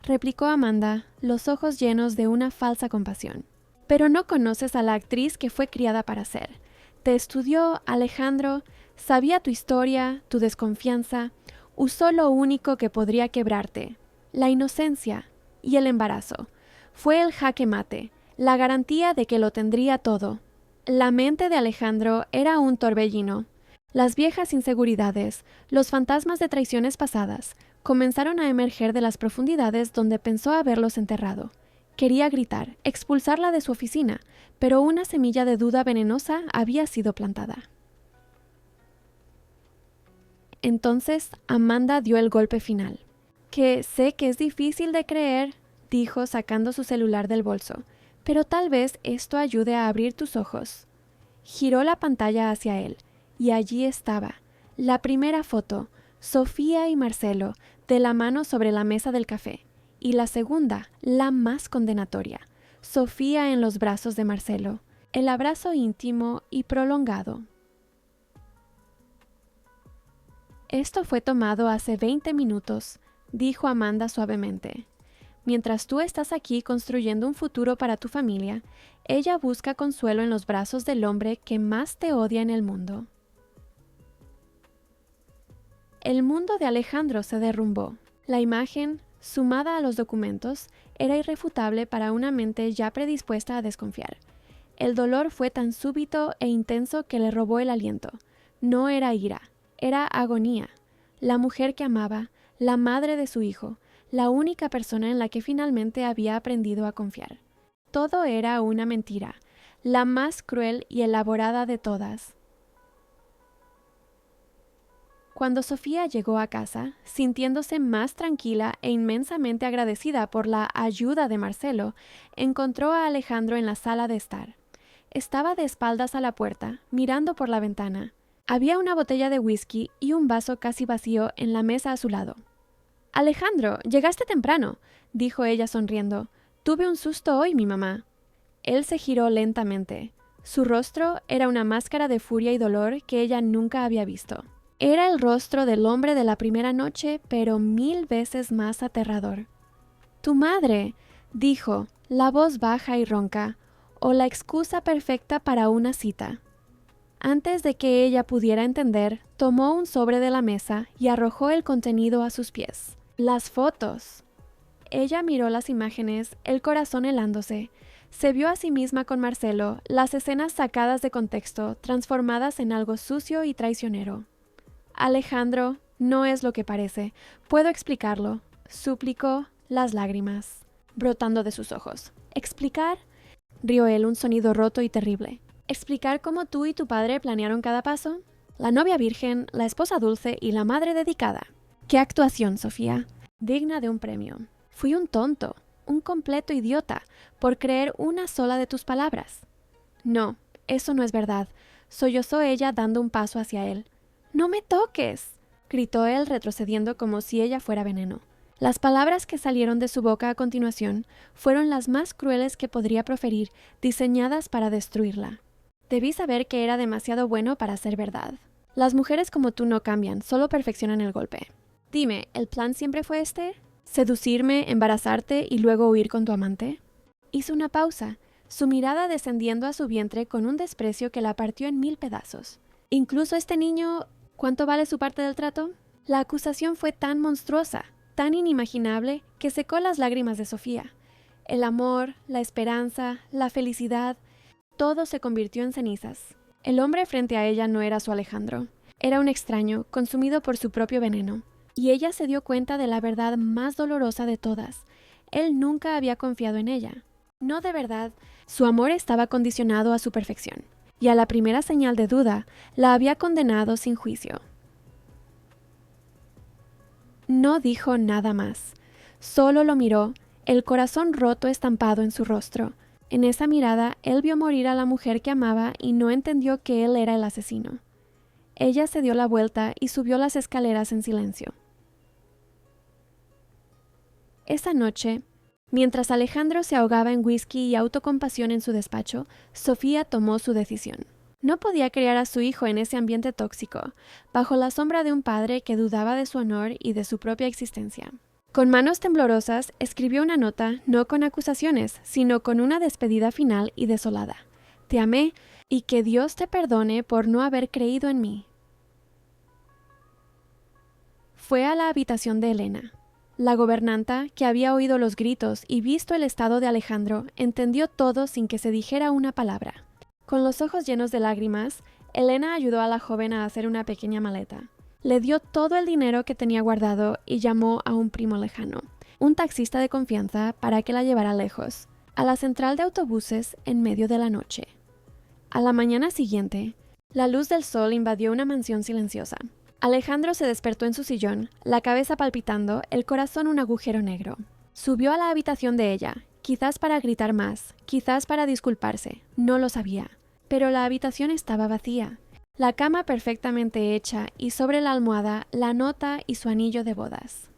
replicó Amanda, los ojos llenos de una falsa compasión. «Pero no conoces a la actriz que fue criada para ser. Te estudió, Alejandro, sabía tu historia, tu desconfianza, usó lo único que podría quebrarte, la inocencia y el embarazo. Fue el jaque mate, la garantía de que lo tendría todo». La mente de Alejandro era un torbellino. Las viejas inseguridades, los fantasmas de traiciones pasadas, comenzaron a emerger de las profundidades donde pensó haberlos enterrado. Quería gritar, expulsarla de su oficina, pero una semilla de duda venenosa había sido plantada. Entonces Amanda dio el golpe final. «Que sé que es difícil de creer», dijo sacando su celular del bolso, «pero tal vez esto ayude a abrir tus ojos». Giró la pantalla hacia él, y allí estaba, la primera foto, Sofía y Marcelo, de la mano sobre la mesa del café, y la segunda, la más condenatoria, Sofía en los brazos de Marcelo, el abrazo íntimo y prolongado. «Esto fue tomado hace 20 minutos», dijo Amanda suavemente. «Mientras tú estás aquí construyendo un futuro para tu familia, ella busca consuelo en los brazos del hombre que más te odia en el mundo». El mundo de Alejandro se derrumbó. La imagen, sumada a los documentos, era irrefutable para una mente ya predispuesta a desconfiar. El dolor fue tan súbito e intenso que le robó el aliento. No era ira, era agonía. La mujer que amaba, la madre de su hijo, la única persona en la que finalmente había aprendido a confiar. Todo era una mentira, la más cruel y elaborada de todas. Cuando Sofía llegó a casa, sintiéndose más tranquila e inmensamente agradecida por la ayuda de Marcelo, encontró a Alejandro en la sala de estar. Estaba de espaldas a la puerta, mirando por la ventana. Había una botella de whisky y un vaso casi vacío en la mesa a su lado. «Alejandro, llegaste temprano», dijo ella sonriendo. «Tuve un susto hoy, mi mamá». Él se giró lentamente. Su rostro era una máscara de furia y dolor que ella nunca había visto. Era el rostro del hombre de la primera noche, pero 1000 veces más aterrador. «Tu madre», dijo, la voz baja y ronca, o la excusa perfecta para una cita. Antes de que ella pudiera entender, tomó un sobre de la mesa y arrojó el contenido a sus pies. Las fotos. Ella miró las imágenes, el corazón helándose. Se vio a sí misma con Marcelo, las escenas sacadas de contexto, transformadas en algo sucio y traicionero. «Alejandro, no es lo que parece. Puedo explicarlo», suplicó, las lágrimas brotando de sus ojos. «¿Explicar?», rió él, un sonido roto y terrible. «¿Explicar cómo tú y tu padre planearon cada paso? La novia virgen, la esposa dulce y la madre dedicada. ¡Qué actuación, Sofía! Digna de un premio. Fui un tonto, un completo idiota, por creer una sola de tus palabras». «No, eso no es verdad», sollozó ella dando un paso hacia él. «¡No me toques!», gritó él retrocediendo como si ella fuera veneno. Las palabras que salieron de su boca a continuación fueron las más crueles que podría proferir, diseñadas para destruirla. «Debí saber que era demasiado bueno para ser verdad. Las mujeres como tú no cambian, solo perfeccionan el golpe. Dime, ¿el plan siempre fue este? ¿Seducirme, embarazarte y luego huir con tu amante?». Hizo una pausa, su mirada descendiendo a su vientre con un desprecio que la partió en 1000 pedazos. «¿Incluso este niño? ¿Cuánto vale su parte del trato?». La acusación fue tan monstruosa, tan inimaginable, que secó las lágrimas de Sofía. El amor, la esperanza, la felicidad, todo se convirtió en cenizas. El hombre frente a ella no era su Alejandro. Era un extraño, consumido por su propio veneno. Y ella se dio cuenta de la verdad más dolorosa de todas. Él nunca había confiado en ella. No de verdad. Su amor estaba condicionado a su perfección. Y a la primera señal de duda, la había condenado sin juicio. No dijo nada más. Solo lo miró, el corazón roto estampado en su rostro. En esa mirada, él vio morir a la mujer que amaba y no entendió que él era el asesino. Ella se dio la vuelta y subió las escaleras en silencio. Esa noche, mientras Alejandro se ahogaba en whisky y autocompasión en su despacho, Sofía tomó su decisión. No podía criar a su hijo en ese ambiente tóxico, bajo la sombra de un padre que dudaba de su honor y de su propia existencia. Con manos temblorosas, escribió una nota, no con acusaciones, sino con una despedida final y desolada. «Te amé, y que Dios te perdone por no haber creído en mí». Fue a la habitación de Elena. La gobernanta, que había oído los gritos y visto el estado de Alejandro, entendió todo sin que se dijera una palabra. Con los ojos llenos de lágrimas, Elena ayudó a la joven a hacer una pequeña maleta. Le dio todo el dinero que tenía guardado y llamó a un primo lejano, un taxista de confianza, para que la llevara lejos, a la central de autobuses en medio de la noche. A la mañana siguiente, la luz del sol invadió una mansión silenciosa. Alejandro se despertó en su sillón, la cabeza palpitando, el corazón un agujero negro. Subió a la habitación de ella, quizás para gritar más, quizás para disculparse, no lo sabía. Pero la habitación estaba vacía. La cama perfectamente hecha y sobre la almohada la nota y su anillo de bodas.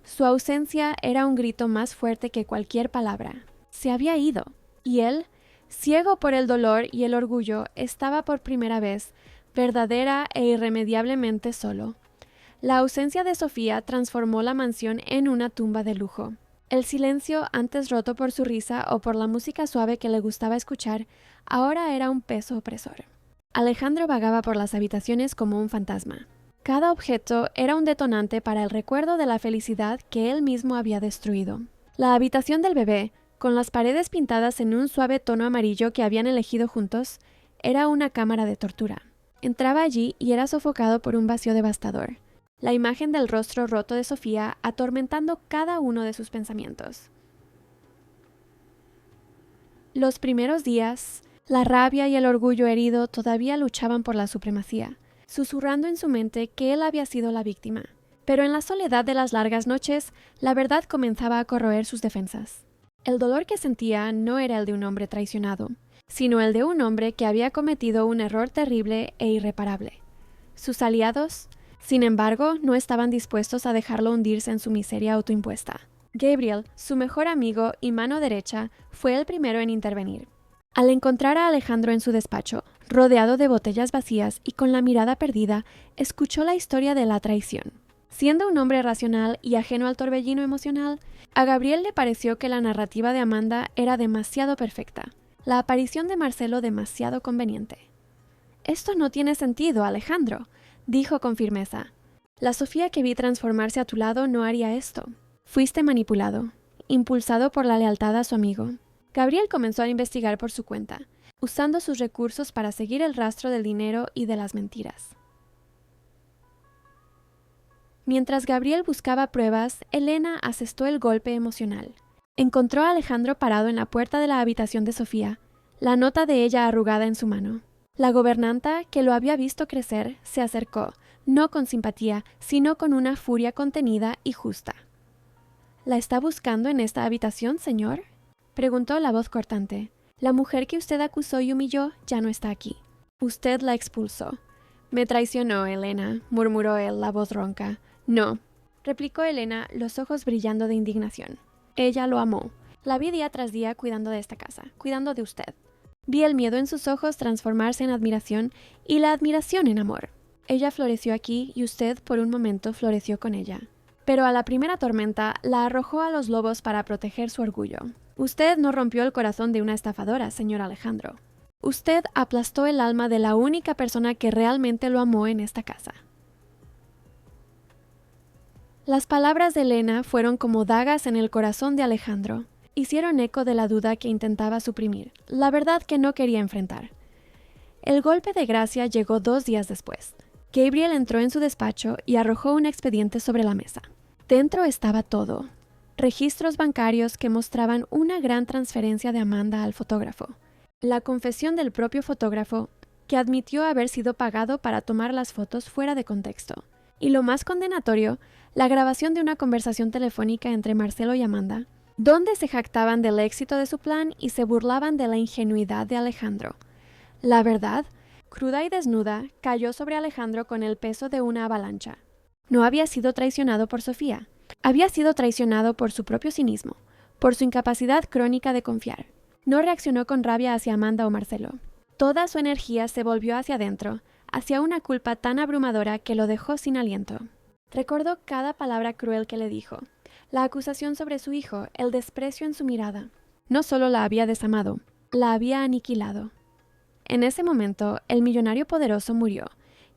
Su ausencia era un grito más fuerte que cualquier palabra. Se había ido. Y él, ciego por el dolor y el orgullo, estaba por primera vez, verdadera e irremediablemente solo. La ausencia de Sofía transformó la mansión en una tumba de lujo. El silencio, antes roto por su risa o por la música suave que le gustaba escuchar, ahora era un peso opresor. Alejandro vagaba por las habitaciones como un fantasma. Cada objeto era un detonante para el recuerdo de la felicidad que él mismo había destruido. La habitación del bebé, con las paredes pintadas en un suave tono amarillo que habían elegido juntos, era una cámara de tortura. Entraba allí y era sofocado por un vacío devastador. La imagen del rostro roto de Sofía atormentando cada uno de sus pensamientos. Los primeros días, la rabia y el orgullo herido todavía luchaban por la supremacía, susurrando en su mente que él había sido la víctima. Pero en la soledad de las largas noches, la verdad comenzaba a corroer sus defensas. El dolor que sentía no era el de un hombre traicionado, sino el de un hombre que había cometido un error terrible e irreparable. Sus aliados, sin embargo, no estaban dispuestos a dejarlo hundirse en su miseria autoimpuesta. Gabriel, su mejor amigo y mano derecha, fue el primero en intervenir. Al encontrar a Alejandro en su despacho, rodeado de botellas vacías y con la mirada perdida, escuchó la historia de la traición. Siendo un hombre racional y ajeno al torbellino emocional, a Gabriel le pareció que la narrativa de Amanda era demasiado perfecta, la aparición de Marcelo demasiado conveniente. «Esto no tiene sentido, Alejandro», dijo con firmeza. «La Sofía que vi transformarse a tu lado no haría esto. Fuiste manipulado, impulsado por la lealtad a su amigo». Gabriel comenzó a investigar por su cuenta, usando sus recursos para seguir el rastro del dinero y de las mentiras. Mientras Gabriel buscaba pruebas, Elena asestó el golpe emocional. Encontró a Alejandro parado en la puerta de la habitación de Sofía, la nota de ella arrugada en su mano. La gobernanta, que lo había visto crecer, se acercó, no con simpatía, sino con una furia contenida y justa. «¿La está buscando en esta habitación, señor?», preguntó la voz cortante. «La mujer que usted acusó y humilló ya no está aquí. Usted la expulsó». «Me traicionó, Elena», murmuró él, la voz ronca. «No», replicó Elena, los ojos brillando de indignación. «Ella lo amó. La vi día tras día cuidando de esta casa, cuidando de usted. Vi el miedo en sus ojos transformarse en admiración y la admiración en amor. Ella floreció aquí y usted por un momento floreció con ella. Pero a la primera tormenta la arrojó a los lobos para proteger su orgullo. Usted no rompió el corazón de una estafadora, señor Alejandro. Usted aplastó el alma de la única persona que realmente lo amó en esta casa». Las palabras de Elena fueron como dagas en el corazón de Alejandro. Hicieron eco de la duda que intentaba suprimir, la verdad que no quería enfrentar. El golpe de gracia llegó 2 días después. Gabriel entró en su despacho y arrojó un expediente sobre la mesa. Dentro estaba todo. Registros bancarios que mostraban una gran transferencia de Amanda al fotógrafo. La confesión del propio fotógrafo, que admitió haber sido pagado para tomar las fotos fuera de contexto. Y lo más condenatorio, la grabación de una conversación telefónica entre Marcelo y Amanda, donde se jactaban del éxito de su plan y se burlaban de la ingenuidad de Alejandro. La verdad, cruda y desnuda, cayó sobre Alejandro con el peso de una avalancha. No había sido traicionado por Sofía, había sido traicionado por su propio cinismo, por su incapacidad crónica de confiar. No reaccionó con rabia hacia Amanda o Marcelo. Toda su energía se volvió hacia adentro, hacia una culpa tan abrumadora que lo dejó sin aliento. Recordó cada palabra cruel que le dijo, la acusación sobre su hijo, el desprecio en su mirada. No solo la había desamado, la había aniquilado. En ese momento, el millonario poderoso murió,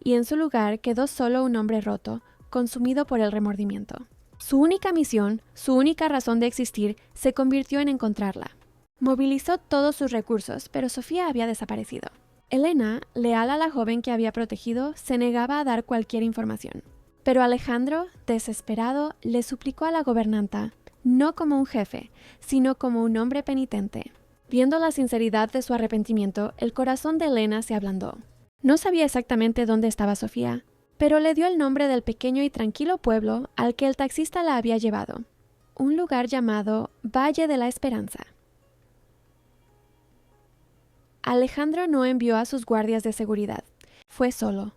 y en su lugar quedó solo un hombre roto, consumido por el remordimiento. Su única misión, su única razón de existir, se convirtió en encontrarla. Movilizó todos sus recursos, pero Sofía había desaparecido. Elena, leal a la joven que había protegido, se negaba a dar cualquier información. Pero Alejandro, desesperado, le suplicó a la gobernanta, no como un jefe, sino como un hombre penitente. Viendo la sinceridad de su arrepentimiento, el corazón de Elena se ablandó. No sabía exactamente dónde estaba Sofía, pero le dio el nombre del pequeño y tranquilo pueblo al que el taxista la había llevado, un lugar llamado Valle de la Esperanza. Alejandro no envió a sus guardias de seguridad. Fue solo.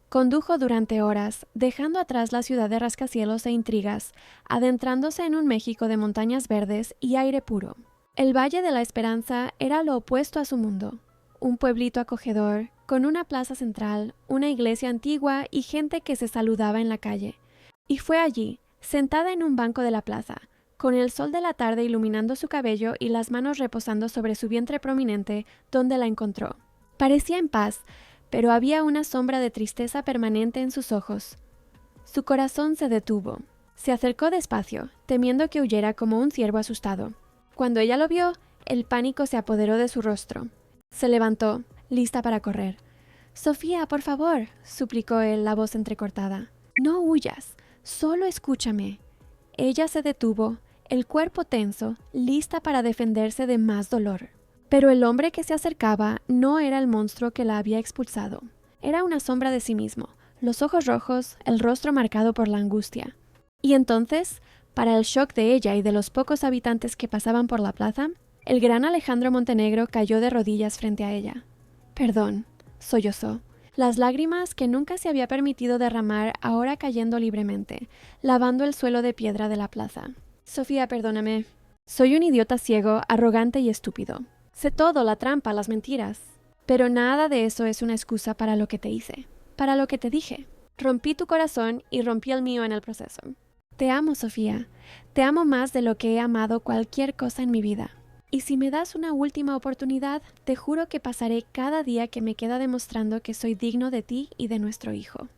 Condujo durante horas, dejando atrás la ciudad de rascacielos e intrigas, adentrándose en un México de montañas verdes y aire puro. El Valle de la Esperanza era lo opuesto a su mundo. Un pueblito acogedor, con una plaza central, una iglesia antigua y gente que se saludaba en la calle. Y fue allí, sentada en un banco de la plaza, con el sol de la tarde iluminando su cabello y las manos reposando sobre su vientre prominente, donde la encontró. Parecía en paz, pero había una sombra de tristeza permanente en sus ojos. Su corazón se detuvo. Se acercó despacio, temiendo que huyera como un ciervo asustado. Cuando ella lo vio, el pánico se apoderó de su rostro. Se levantó, lista para correr. «Sofía, por favor», suplicó él, la voz entrecortada. «No huyas, solo escúchame». Ella se detuvo, el cuerpo tenso, lista para defenderse de más dolor. Pero el hombre que se acercaba no era el monstruo que la había expulsado. Era una sombra de sí mismo, los ojos rojos, el rostro marcado por la angustia. Y entonces, para el shock de ella y de los pocos habitantes que pasaban por la plaza, el gran Alejandro Montenegro cayó de rodillas frente a ella. «Perdón», sollozó. Las lágrimas que nunca se había permitido derramar ahora cayendo libremente, lavando el suelo de piedra de la plaza. Sofía, perdóname. Soy un idiota ciego, arrogante y estúpido. Sé todo, la trampa, las mentiras. Pero nada de eso es una excusa para lo que te hice, para lo que te dije. Rompí tu corazón y rompí el mío en el proceso. Te amo, Sofía. Te amo más de lo que he amado cualquier cosa en mi vida. Y si me das una última oportunidad, te juro que pasaré cada día que me queda demostrando que soy digno de ti y de nuestro hijo.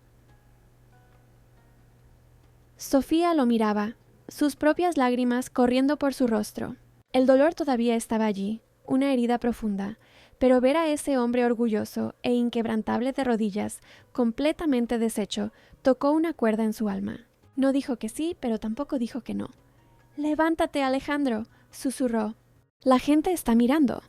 Sofía lo miraba, sus propias lágrimas corriendo por su rostro. El dolor todavía estaba allí, una herida profunda, pero ver a ese hombre orgulloso e inquebrantable de rodillas, completamente deshecho, tocó una cuerda en su alma. No dijo que sí, pero tampoco dijo que no. «Levántate, Alejandro», susurró. «La gente está mirando».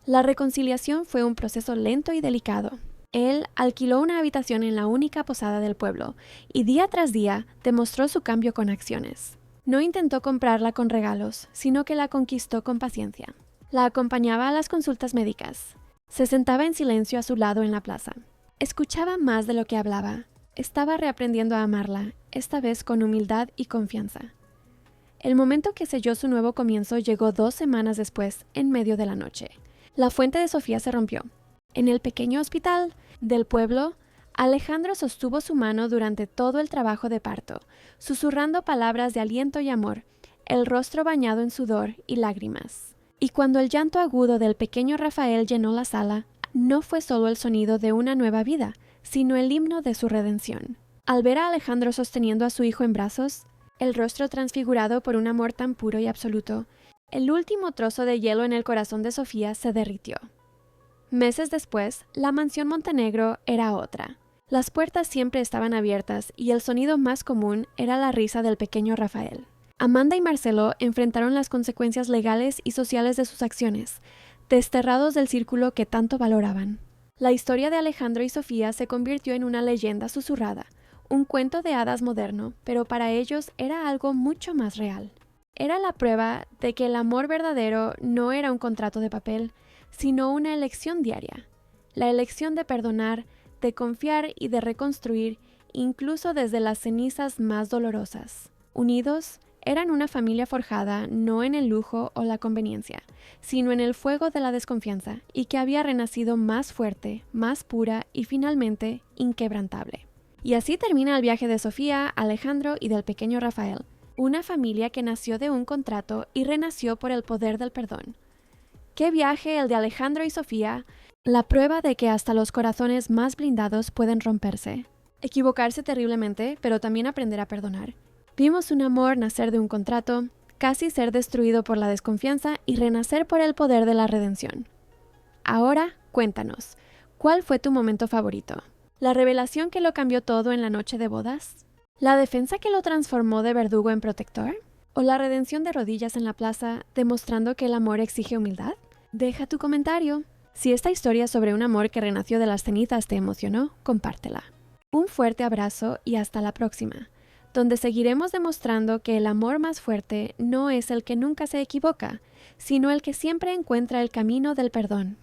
La reconciliación fue un proceso lento y delicado. Él alquiló una habitación en la única posada del pueblo y día tras día demostró su cambio con acciones. No intentó comprarla con regalos, sino que la conquistó con paciencia. La acompañaba a las consultas médicas. Se sentaba en silencio a su lado en la plaza. Escuchaba más de lo que hablaba. Estaba reaprendiendo a amarla, esta vez con humildad y confianza. El momento que selló su nuevo comienzo llegó 2 semanas después, en medio de la noche. La fuente de Sofía se rompió. En el pequeño hospital del pueblo, Alejandro sostuvo su mano durante todo el trabajo de parto, susurrando palabras de aliento y amor, el rostro bañado en sudor y lágrimas. Y cuando el llanto agudo del pequeño Rafael llenó la sala, no fue solo el sonido de una nueva vida, sino el himno de su redención. Al ver a Alejandro sosteniendo a su hijo en brazos, el rostro transfigurado por un amor tan puro y absoluto, el último trozo de hielo en el corazón de Sofía se derritió. Meses después, la mansión Montenegro era otra. Las puertas siempre estaban abiertas y el sonido más común era la risa del pequeño Rafael. Amanda y Marcelo enfrentaron las consecuencias legales y sociales de sus acciones, desterrados del círculo que tanto valoraban. La historia de Alejandro y Sofía se convirtió en una leyenda susurrada, un cuento de hadas moderno, pero para ellos era algo mucho más real. Era la prueba de que el amor verdadero no era un contrato de papel, sino una elección diaria. La elección de perdonar, de confiar y de reconstruir, incluso desde las cenizas más dolorosas. Unidos, eran una familia forjada no en el lujo o la conveniencia, sino en el fuego de la desconfianza, y que había renacido más fuerte, más pura y finalmente inquebrantable. Y así termina el viaje de Sofía, Alejandro y del pequeño Rafael, una familia que nació de un contrato y renació por el poder del perdón. ¡Qué viaje el de Alejandro y Sofía! La prueba de que hasta los corazones más blindados pueden romperse. Equivocarse terriblemente, pero también aprender a perdonar. Vimos un amor nacer de un contrato, casi ser destruido por la desconfianza y renacer por el poder de la redención. Ahora, cuéntanos, ¿cuál fue tu momento favorito? ¿La revelación que lo cambió todo en la noche de bodas? ¿La defensa que lo transformó de verdugo en protector? ¿O la redención de rodillas en la plaza, demostrando que el amor exige humildad? Deja tu comentario. Si esta historia sobre un amor que renació de las cenizas te emocionó, compártela. Un fuerte abrazo y hasta la próxima, donde seguiremos demostrando que el amor más fuerte no es el que nunca se equivoca, sino el que siempre encuentra el camino del perdón.